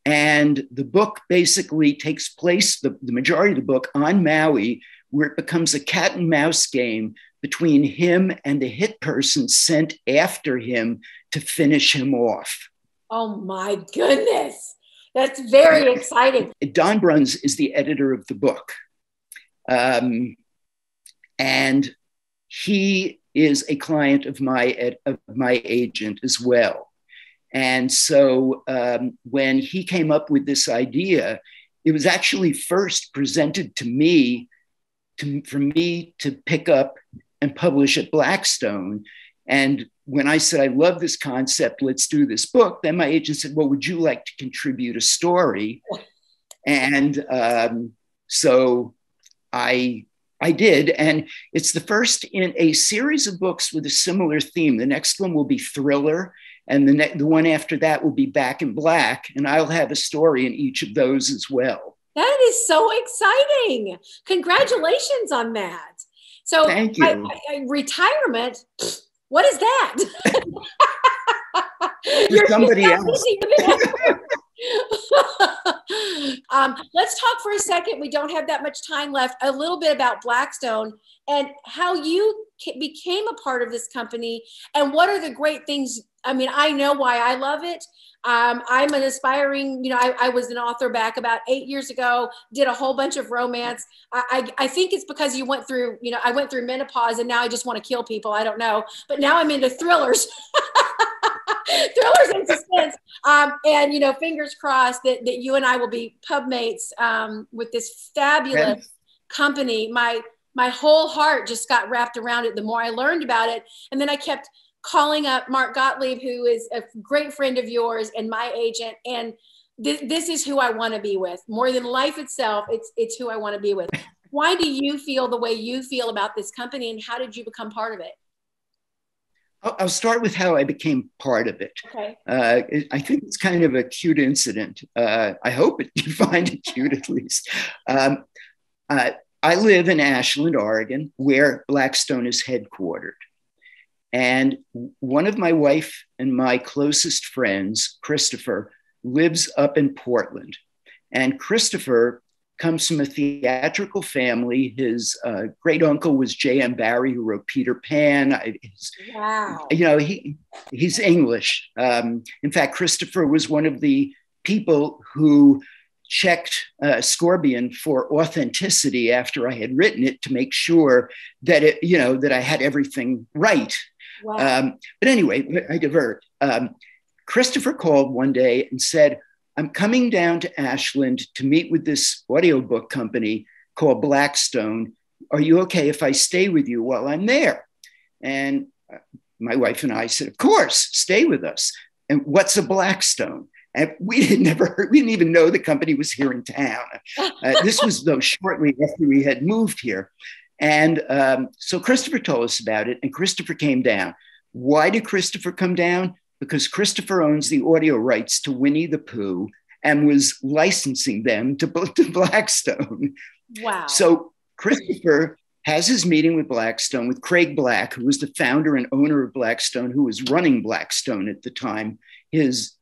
Speaker 2: And the book basically takes place, the majority of the book, on Maui, where it becomes a cat and mouse game between him and the hit person sent after him to finish him off.
Speaker 1: Oh my goodness. That's very exciting.
Speaker 2: Don Bruns is the editor of the book. And he is a client of my agent as well. And so when he came up with this idea, it was actually first presented to me for me to pick up and publish at Blackstone. And when I said, I love this concept, let's do this book, then my agent said, well, would you like to contribute a story? And so I did. And it's the first in a series of books with a similar theme. The next one will be thriller. And the one after that will be Back in Black. And I'll have a story in each of those as well.
Speaker 1: That is so exciting. Congratulations on that. So
Speaker 2: thank you.
Speaker 1: Retirement, what is that?
Speaker 2: You're somebody else.
Speaker 1: Let's talk for a second. We don't have that much time left. A little bit about Blackstone and how you became a part of this company and what are the great things. I mean, I know why I love it. I'm an aspiring, I was an author back about 8 years ago, did a whole bunch of romance. I think it's because you went through, I went through menopause and now I just want to kill people. I don't know. But now I'm into thrillers. Thrillers and suspense. And, fingers crossed that you and I will be pub mates with this fabulous company. My whole heart just got wrapped around it the more I learned about it. And then I kept calling up Mark Gottlieb, who is a great friend of yours and my agent. And this is who I want to be with. More than life itself, it's who I want to be with. Why do you feel the way you feel about this company and how did you become part of it?
Speaker 2: I'll start with how I became part of it.
Speaker 1: Okay.
Speaker 2: I think it's kind of a cute incident. I hope you find it cute at least. I live in Ashland, Oregon, where Blackstone is headquartered. And one of my wife and my closest friends, Christopher, lives up in Portland. And Christopher comes from a theatrical family. His great uncle was J.M. Barrie, who wrote Peter Pan.
Speaker 1: Wow.
Speaker 2: You know, he's English. In fact, Christopher was one of the people who checked Scorbion for authenticity after I had written it to make sure that it, you know, that I had everything right.
Speaker 1: Wow.
Speaker 2: But anyway, I divert. Christopher called one day and said, I'm coming down to Ashland to meet with this audiobook company called Blackstone. Are you okay if I stay with you while I'm there? And my wife and I said, of course, stay with us. And what's a Blackstone? And we didn't even know the company was here in town. This was, though, shortly after we had moved here. And so Christopher told us about it, and Christopher came down. Why did Christopher come down? Because Christopher owns the audio rights to Winnie the Pooh and was licensing them to Blackstone.
Speaker 1: Wow.
Speaker 2: So Christopher has his meeting with Blackstone, with Craig Black, who was the founder and owner of Blackstone, who was running Blackstone at the time. His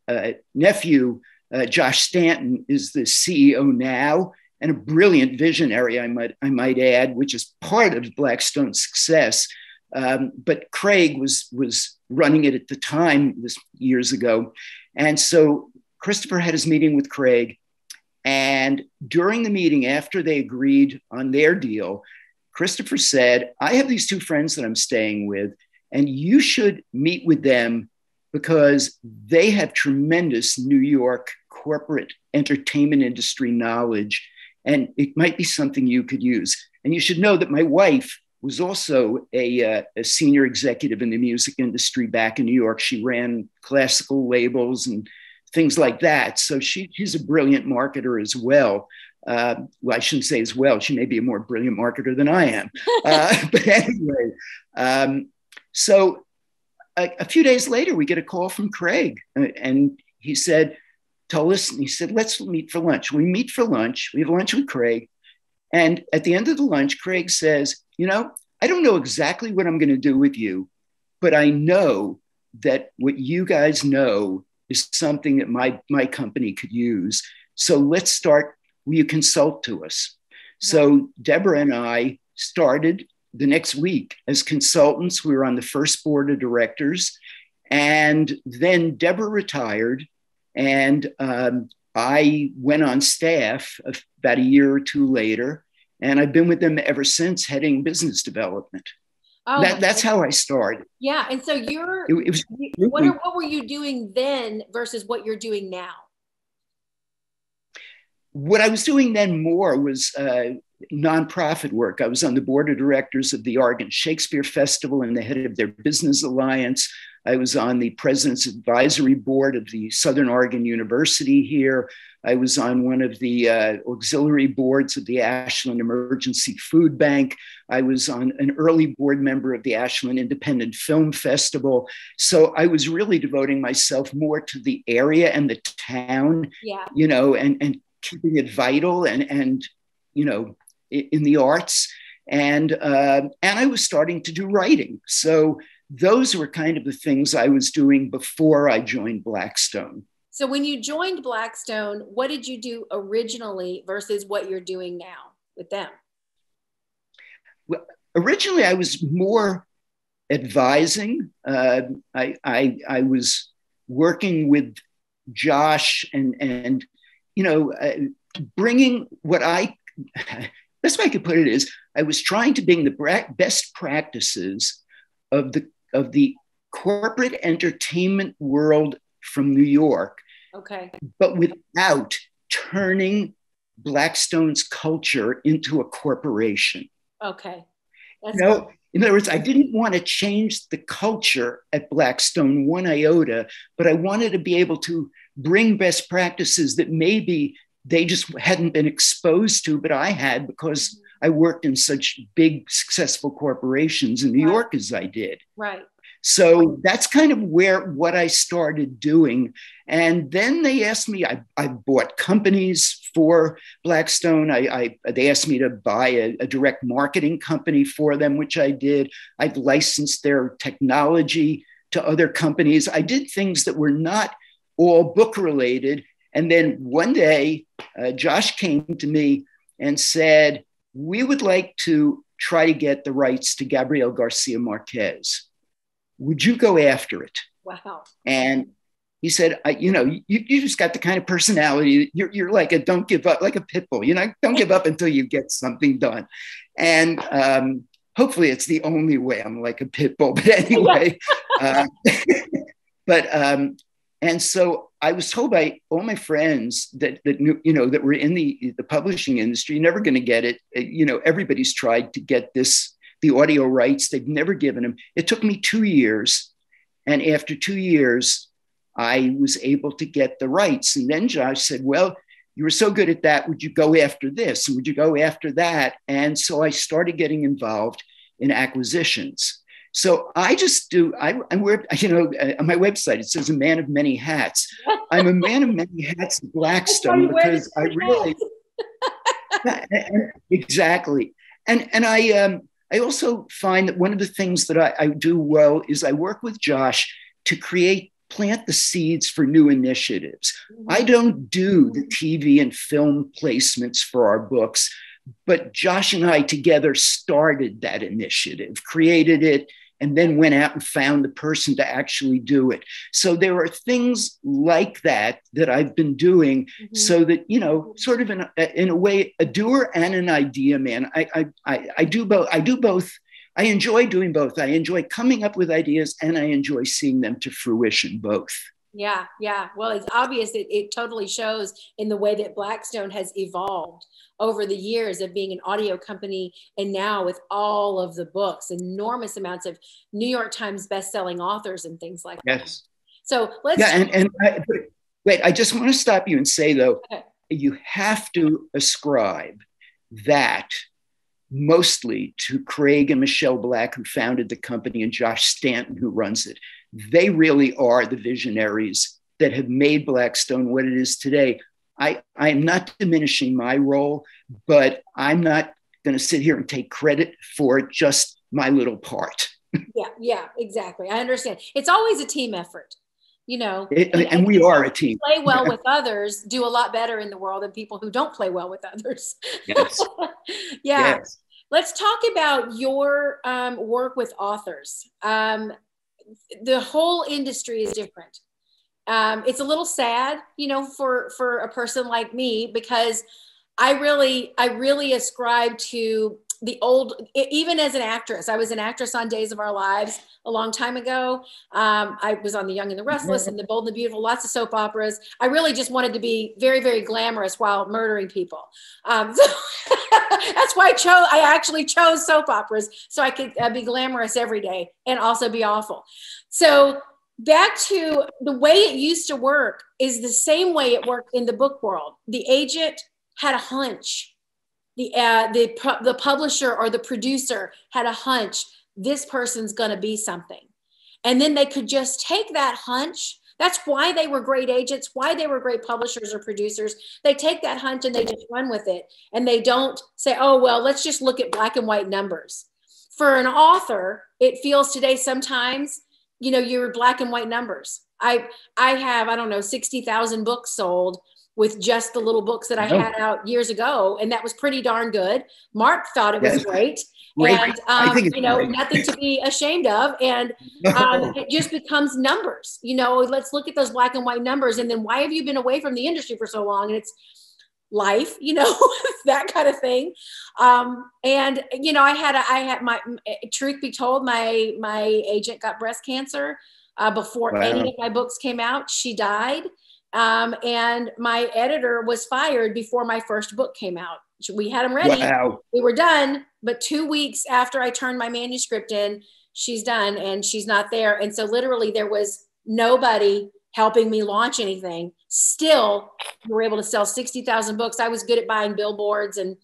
Speaker 2: nephew, Josh Stanton, is the CEO now, and a brilliant visionary, I might add, which is part of Blackstone's success. But Craig was running it at the time, this years ago. And so Christopher had his meeting with Craig. And during the meeting, after they agreed on their deal, Christopher said, I have these two friends that I'm staying with, and you should meet with them because they have tremendous New York corporate entertainment industry knowledge, and it might be something you could use. And you should know that my wife was also a senior executive in the music industry back in New York. She ran classical labels and things like that. So she's a brilliant marketer as well. Well, I shouldn't say as well. She may be a more brilliant marketer than I am. But anyway, so a few days later, we get a call from Craig, and he said, let's meet for lunch. We meet for lunch. We have lunch with Craig. And at the end of the lunch, Craig says, you know, I don't know exactly what I'm going to do with you, but I know that what you guys know is something that my company could use. So let's start. Will you consult to us? So Deborah and I started the next week as consultants. We were on the first board of directors. And then Deborah retired, and I went on staff about a year or two later. And I've been with them ever since, heading business development. Oh, that's how I started.
Speaker 1: Yeah. And so what were you doing then versus what you're doing now?
Speaker 2: What I was doing then more was nonprofit work. I was on the board of directors of the Oregon Shakespeare Festival and the head of their business alliance. I was on the president's advisory board of the Southern Oregon University here. I was on one of the auxiliary boards of the Ashland Emergency Food Bank. I was on an early board member of the Ashland Independent Film Festival. So I was really devoting myself more to the area and the town, you know, and keeping it vital and you know, in the arts. And I was starting to do writing. So those were kind of the things I was doing before I joined Blackstone.
Speaker 1: So when you joined Blackstone, what did you do originally versus what you're doing now with them?
Speaker 2: Well, originally I was more advising. I was working with Josh and you know, bringing what best way I could put it is I was trying to bring the best practices of the corporate entertainment world from New York.
Speaker 1: Okay.
Speaker 2: But without turning Blackstone's culture into a corporation.
Speaker 1: Okay.
Speaker 2: That's cool. In other words, I didn't want to change the culture at Blackstone one iota, but I wanted to be able to bring best practices that maybe they just hadn't been exposed to, but I had because I worked in such big, successful corporations in New
Speaker 1: Right.
Speaker 2: York as I did.
Speaker 1: Right.
Speaker 2: So that's kind of what I started doing. And then they asked me, I bought companies for Blackstone. They asked me to buy a direct marketing company for them, which I did. I've licensed their technology to other companies. I did things that were not all book related. And then one day, Josh came to me and said, we would like to try to get the rights to Gabriel Garcia Marquez. Would you go after it?
Speaker 1: Wow.
Speaker 2: And he said, you just got the kind of personality. You're like a don't give up, like a pit bull. Don't give up until you get something done. And hopefully it's the only way I'm like a pit bull. But anyway, and so I was told by all my friends that knew, that were in the publishing industry, you're never going to get it. Everybody's tried to get the audio rights. They've never given them. It took me 2 years. And after 2 years, I was able to get the rights. And then Josh said, well, you were so good at that. Would you go after this? And would you go after that? And so I started getting involved in acquisitions. So I just do, I wear, on my website, it says a man of many hats. I'm a man of many hats at Blackstone because I really, exactly. And I also find that one of the things that I do well is I work with Josh to plant the seeds for new initiatives. Mm-hmm. I don't do the TV and film placements for our books, but Josh and I together started that initiative, created it, and then went out and found the person to actually do it. So there are things like that I've been doing, mm-hmm. so that, sort of in a way, a doer and an idea man. I do both. I do both. I enjoy doing both. I enjoy coming up with ideas and I enjoy seeing them to fruition, both.
Speaker 1: Yeah. Yeah. Well, it's obvious it totally shows in the way that Blackstone has evolved over the years of being an audio company. And now with all of the books, enormous amounts of New York Times bestselling authors and things like that.
Speaker 2: Yes.
Speaker 1: So let's.
Speaker 2: Yeah. Wait, I just want to stop you and say, though, okay. You have to ascribe that mostly to Craig and Michelle Black, who founded the company, and Josh Stanton, who runs it. They really are the visionaries that have made Blackstone what it is today. I'm not diminishing my role, but I'm not going to sit here and take credit for just my little part.
Speaker 1: Yeah, exactly. I understand. It's always a team effort,
Speaker 2: and we are a team.
Speaker 1: Play well with others, do a lot better in the world than people who don't play well with others.
Speaker 2: Yes.
Speaker 1: Yeah. Yes. Let's talk about your work with authors. The whole industry is different. It's a little sad, for a person like me, because I really ascribe to the old, even as an actress. I was an actress on Days of Our Lives a long time ago. I was on The Young and the Restless and The Bold and the Beautiful, lots of soap operas. I really just wanted to be very, very glamorous while murdering people. So that's why I actually chose soap operas, so I could be glamorous every day and also be awful. So back to the way it used to work is the same way it worked in the book world. The agent had a hunch. The publisher or the producer had a hunch, this person's going to be something. And then they could just take that hunch. That's why they were great agents, why they were great publishers or producers. They take that hunch and they just run with it. And they don't say, oh, well, let's just look at black and white numbers. For an author, it feels today sometimes, you're black and white numbers. I have, 60,000 books sold with just the little books that I had out years ago. And that was pretty darn good. Mark thought it was great. And, nothing to be ashamed of. And it just becomes numbers, let's look at those black and white numbers. And then why have you been away from the industry for so long? And it's life, that kind of thing. And, I had my, truth be told, my agent got breast cancer before any of my books came out. She died. And my editor was fired before my first book came out. We had them ready. Wow. We were done. But 2 weeks after I turned my manuscript in, she's done and she's not there. And so literally there was nobody helping me launch anything. Still, we were able to sell 60,000 books. I was good at buying billboards and,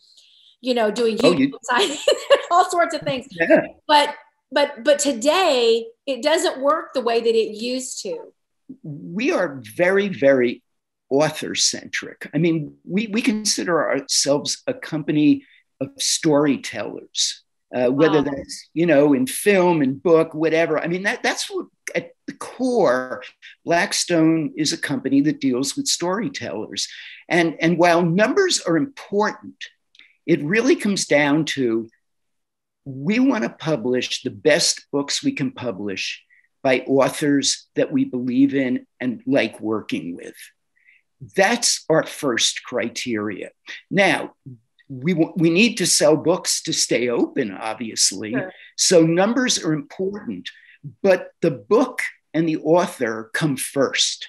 Speaker 1: doing
Speaker 2: Oh,
Speaker 1: huge signings, all sorts of things.
Speaker 2: Yeah.
Speaker 1: But today it doesn't work the way that it used to.
Speaker 2: We are very, very author centric. I mean, we consider ourselves a company of storytellers, whether that's, in film and book, whatever. I mean, that's what at the core, Blackstone is a company that deals with storytellers. And while numbers are important, it really comes down to, we want to publish the best books we can publish by authors that we believe in and like working with. That's our first criteria. Now, we need to sell books to stay open, obviously. Sure. So numbers are important, but the book and the author come first.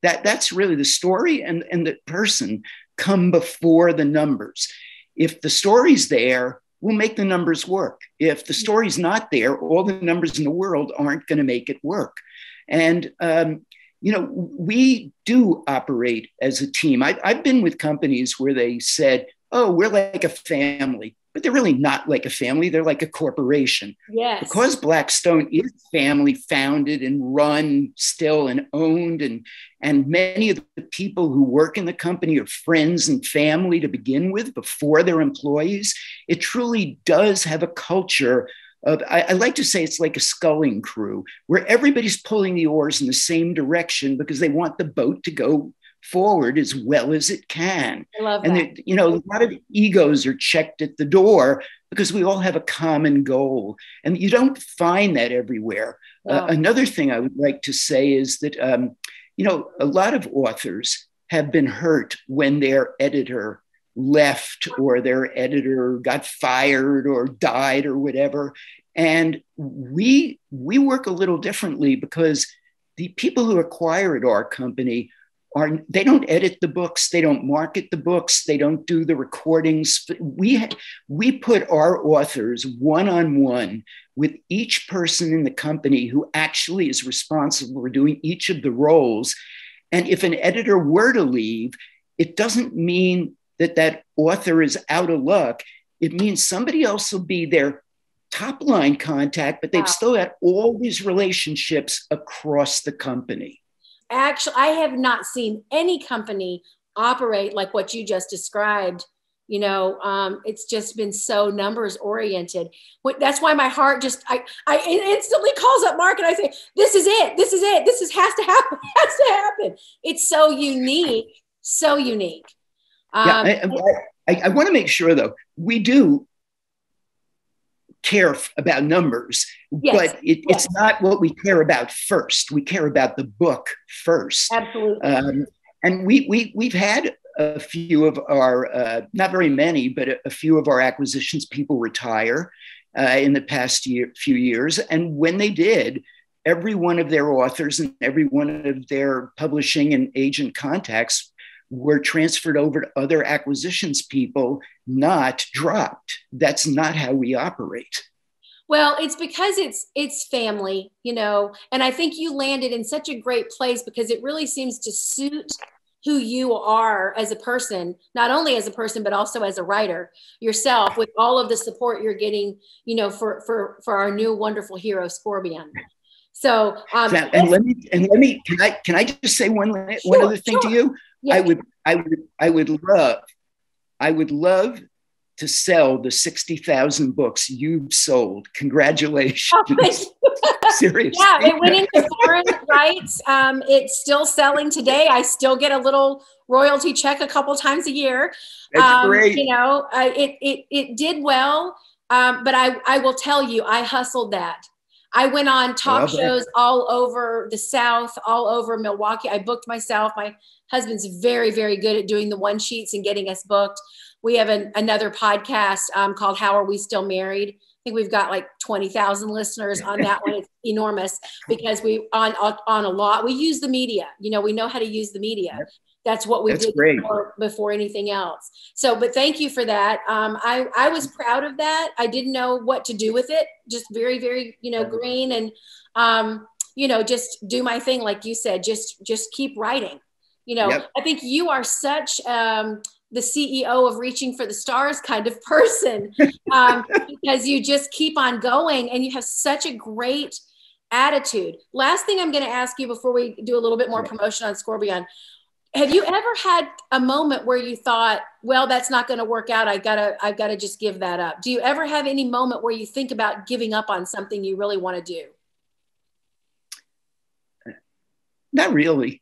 Speaker 2: That's really the story and the person come before the numbers. If the story's there, we'll make the numbers work. If the story's not there, all the numbers in the world aren't going to make it work. And, we do operate as a team. I've been with companies where they said, oh, we're like a family, but they're really not like a family. They're like a corporation.
Speaker 1: Yes.
Speaker 2: Because Blackstone is family founded and run still and owned, and many of the people who work in the company are friends and family to begin with before they're employees. It truly does have a culture of, I like to say it's like a sculling crew, where everybody's pulling the oars in the same direction because they want the boat to go forward as well as it can.
Speaker 1: I love
Speaker 2: and
Speaker 1: that.
Speaker 2: A lot of egos are checked at the door because we all have a common goal, and you don't find that everywhere.
Speaker 1: Wow.
Speaker 2: Another thing I would like to say is that a lot of authors have been hurt when their editor left or their editor got fired or died or whatever. And we work a little differently because the people who acquire at our company they don't edit the books, they don't market the books, they don't do the recordings. We put our authors one-on-one with each person in the company who actually is responsible for doing each of the roles. And if an editor were to leave, it doesn't mean that author is out of luck. It means somebody else will be their top line contact, but they've still got all these relationships across the company.
Speaker 1: Actually, I have not seen any company operate like what you just described. It's just been so numbers oriented. That's why my heart I instantly calls up Mark and I say, this is it. This has to happen. It has to happen. It's so unique. So unique.
Speaker 2: I want to make sure, though, we do care about numbers, yes, but it's not what we care about first. We care about the book first.
Speaker 1: Absolutely.
Speaker 2: And we've had a few of our, not very many, but a few of our acquisitions people retire in the past few years. And when they did, every one of their authors and every one of their publishing and agent contacts were transferred over to other acquisitions people, not dropped. That's not how we operate.
Speaker 1: Well, it's because it's family, and I think you landed in such a great place because it really seems to suit who you are as a person, not only as a person, but also as a writer yourself, with all of the support you're getting, for our new wonderful hero, Scorbion. So,
Speaker 2: and let me, can I just say one other thing to you? Yeah. I would love to sell the 60,000 books you've sold. Congratulations.
Speaker 1: Oh,
Speaker 2: seriously.
Speaker 1: Yeah, it went into foreign rights. It's still selling today. I still get a little royalty check a couple times a year.
Speaker 2: That's great.
Speaker 1: It did well, but I will tell you, I hustled that. I went on talk shows all over the South, all over Milwaukee. I booked myself. My husband's very, very good at doing the one sheets and getting us booked. We have another podcast called How Are We Still Married? I think we've got like 20,000 listeners on that one. It's enormous because we on a lot. We use the media. We know how to use the media. That's what we did before anything else. So, but thank you for that. I was proud of that. I didn't know what to do with it. Just very, very, green and, just do my thing. Like you said, just keep writing. I think you are such, the CEO of Reaching for the Stars kind of person, because you just keep on going and you have such a great attitude. Last thing I'm going to ask you before we do a little bit more promotion on Scorbion. Have you ever had a moment where you thought, well, that's not going to work out. I've got to just give that up. Do you ever have any moment where you think about giving up on something you really want to do?
Speaker 2: Not really.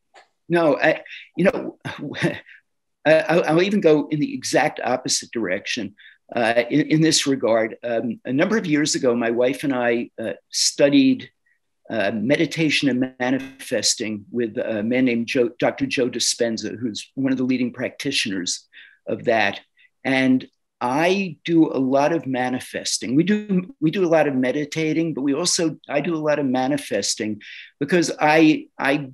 Speaker 2: No, I'll even go in the exact opposite direction in this regard. A number of years ago, my wife and I studied meditation and manifesting with a man named Dr. Joe Dispenza, who's one of the leading practitioners of that. And I do a lot of manifesting. We do a lot of meditating, but I do a lot of manifesting because I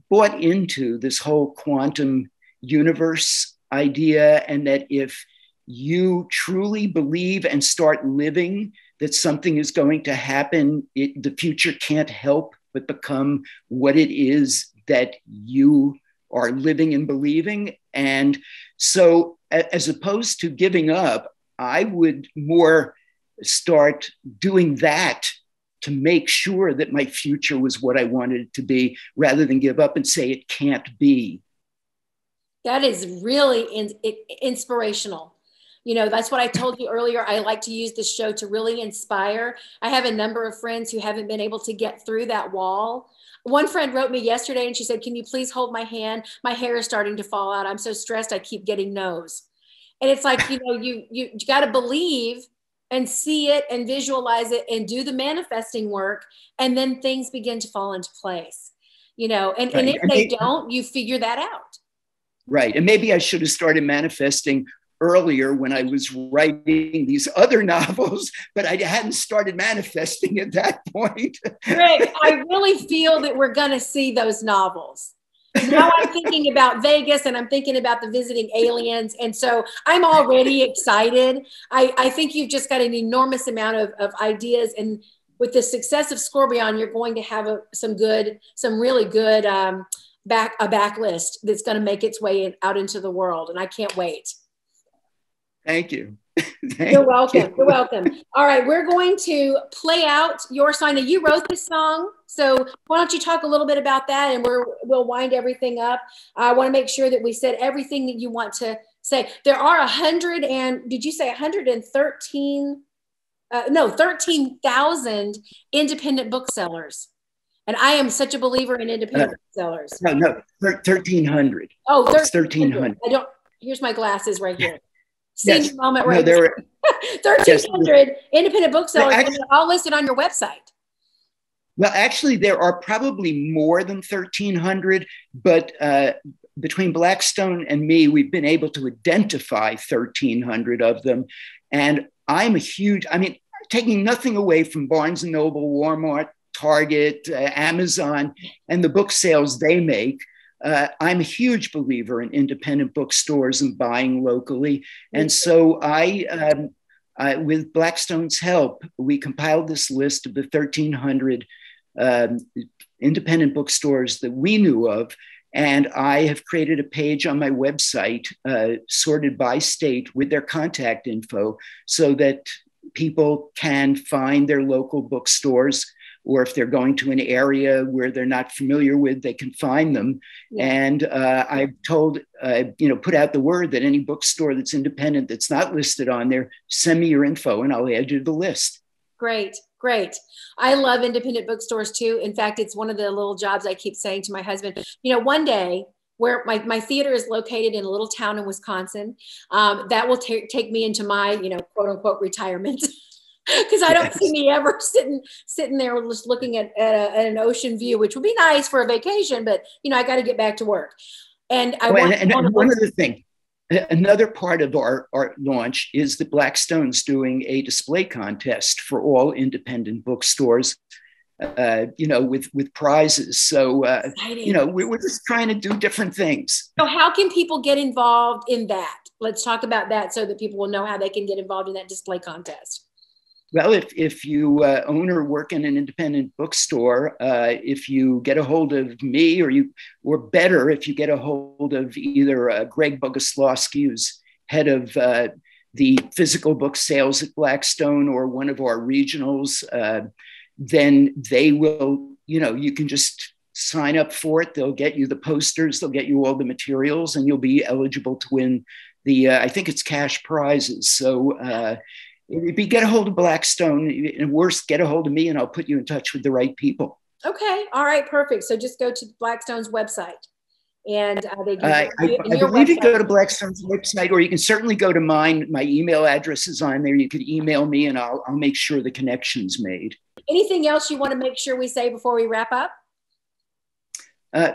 Speaker 2: bought into this whole quantum universe idea, and that if you truly believe and start living that something is going to happen, the future can't help but become what it is that you are living and believing. And so as opposed to giving up, I would more start doing that to make sure that my future was what I wanted it to be, rather than give up and say it can't be.
Speaker 1: That is really inspirational. You know, that's what I told you earlier. I like to use this show to really inspire. I have a number of friends who haven't been able to get through that wall. One friend wrote me yesterday and she said, "Can you please hold my hand? My hair is starting to fall out. I'm so stressed. I keep getting no's." And it's like, you know, you got to believe and see it and visualize it and do the manifesting work. And then things begin to fall into place, you know, and if they don't, you figure that out.
Speaker 2: Right. And maybe I should have started manifesting earlier when I was writing these other novels, but I hadn't started manifesting at that point.
Speaker 1: Rick, I really feel that we're going to see those novels. Now I'm thinking about Vegas and I'm thinking about the visiting aliens. And so I'm already excited. I think you've just got an enormous amount of ideas. And with the success of Scorbion, you're going to have some really good backlist that's going to make its way out into the world. And I can't wait.
Speaker 2: Thank you.
Speaker 1: You're welcome. You're welcome. All right, we're going to play out your song. Now, you wrote this song, so why don't you talk a little bit about that, and we'll wind everything up. I want to make sure that we said everything that you want to say. There are 13,000 independent booksellers. And I am such a believer in independent booksellers.
Speaker 2: No, 1,300.
Speaker 1: Oh,
Speaker 2: 1,300.
Speaker 1: Here's my glasses right here. Senior
Speaker 2: Yes.
Speaker 1: moment right there. 1,300 independent booksellers, and they're all listed on your website.
Speaker 2: Well, actually, there are probably more than 1,300, but between Blackstone and me, we've been able to identify 1,300 of them. And taking nothing away from Barnes & Noble, Walmart, Target, Amazon, and the book sales they make. I'm a huge believer in independent bookstores and buying locally. And so with Blackstone's help, we compiled this list of the 1,300 independent bookstores that we knew of. And I have created a page on my website sorted by state with their contact info so that people can find their local bookstores, or if they're going to an area where they're not familiar with, they can find them. Yeah. And I've told, put out the word that any bookstore that's independent that's not listed on there, send me your info and I'll add you to the list.
Speaker 1: Great. I love independent bookstores too. In fact, it's one of the little jobs I keep saying to my husband, one day, where my theater is located in a little town in Wisconsin, that will take me into my, quote unquote retirement. Because I don't see me ever sitting there just looking at an ocean view, which would be nice for a vacation, but I got to get back to work. And
Speaker 2: one other thing, another part of our launch is that Blackstone's doing a display contest for all independent bookstores, with prizes. So we're just trying to do different things.
Speaker 1: So how can people get involved in that? Let's talk about that so that people will know how they can get involved in that display contest.
Speaker 2: Well, if you own or work in an independent bookstore, if you get a hold of me, or better, if you get a hold of either Greg Bogoslawski, who's head of the physical book sales at Blackstone or one of our regionals, then they will, you can just sign up for it. They'll get you the posters, they'll get you all the materials, and you'll be eligible to win I think it's cash prizes. So get a hold of Blackstone, and worse, get a hold of me and I'll put you in touch with the right people.
Speaker 1: Okay. All right. Perfect. So just go to Blackstone's website. And they give
Speaker 2: I believe you go to Blackstone's website, or you can certainly go to mine. My email address is on there. You could email me and I'll make sure the connection's made. Anything
Speaker 1: else you want to make sure we say before we wrap up?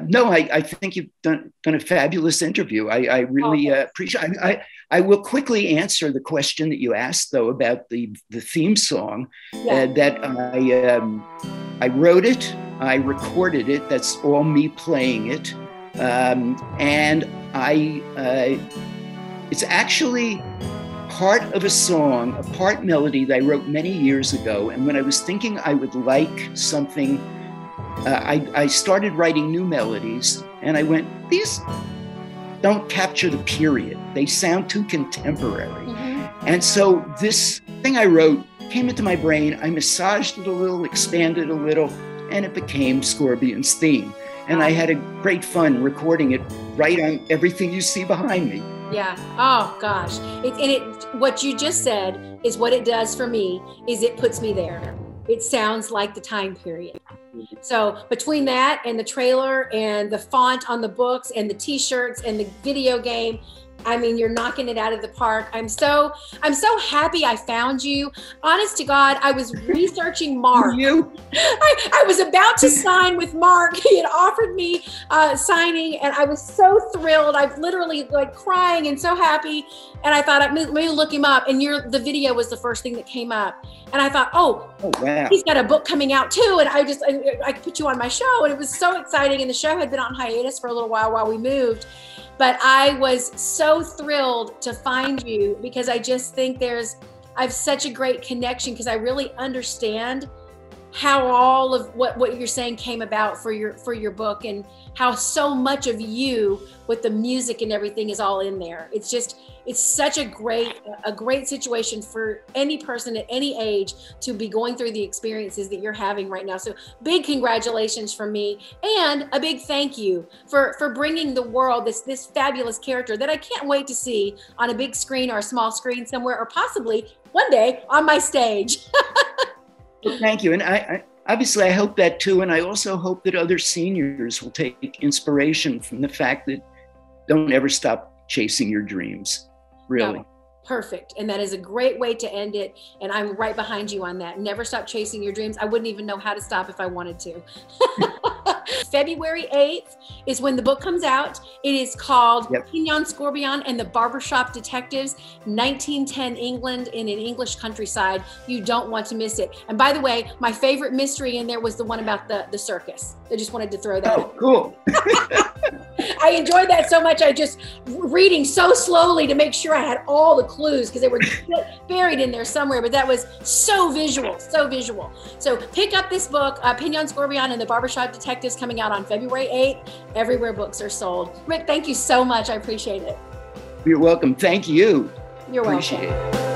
Speaker 2: No, I think you've done a fabulous interview. I really appreciate it. I will quickly answer the question that you asked, though, about the theme song. That I wrote it, I recorded it. That's all me playing it. And it's actually part of a song, a part melody that I wrote many years ago. And when I was thinking I would like something, I started writing new melodies, and I went, these don't capture the period. They sound too contemporary. Mm-hmm. And so this thing I wrote came into my brain. I massaged it a little, expanded a little, and it became Scorbion's theme. And I had a great fun recording it right on everything you see behind me.
Speaker 1: Yeah. Oh gosh. What you just said is what it does for me. Is it puts me there. It sounds like the time period. So between that and the trailer and the font on the books and the T-shirts and the video game, I mean, you're knocking it out of the park. I'm so happy I found you. Honest to God, I was researching Mark. I was about to sign with Mark. He had offered me signing, and I was so thrilled. I was literally like crying and so happy. And I thought, let me look him up. And the video was the first thing that came up. And I thought, oh wow, he's got a book coming out too. And I put you on my show, and it was so exciting. And the show had been on hiatus for a little while we moved. But I was so thrilled to find you, because I just think I have such a great connection, because I really understand how all of what you're saying came about for your book, and how so much of you with the music and everything is all in there. It's such a great situation for any person at any age to be going through the experiences that you're having right now. So big congratulations from me, and a big thank you for bringing the world this fabulous character that I can't wait to see on a big screen or a small screen somewhere, or possibly one day on my stage.
Speaker 2: Well, thank you. And I obviously I hope that too. And I also hope that other seniors will take inspiration from the fact that don't ever stop chasing your dreams. Really.
Speaker 1: No, perfect. And that is a great way to end it. And I'm right behind you on that. Never stop chasing your dreams. I wouldn't even know how to stop if I wanted to. February 8th is when the book comes out. It is called Pignon Scorbion and the Barbershop Detectives, 1910 England in an English countryside. You don't want to miss it. And by the way, my favorite mystery in there was the one about the circus. I just wanted to throw that
Speaker 2: out. Cool.
Speaker 1: I enjoyed that so much. I just reading so slowly to make sure I had all the clues, because they were buried in there somewhere, but that was so visual, so visual. So pick up this book, Pignon Scorbion and the Barbershop Detectives, coming out on February 8th, everywhere books are sold. Rick, thank you so much. I appreciate it.
Speaker 2: You're welcome. Thank you.
Speaker 1: You're welcome.
Speaker 2: Appreciate it.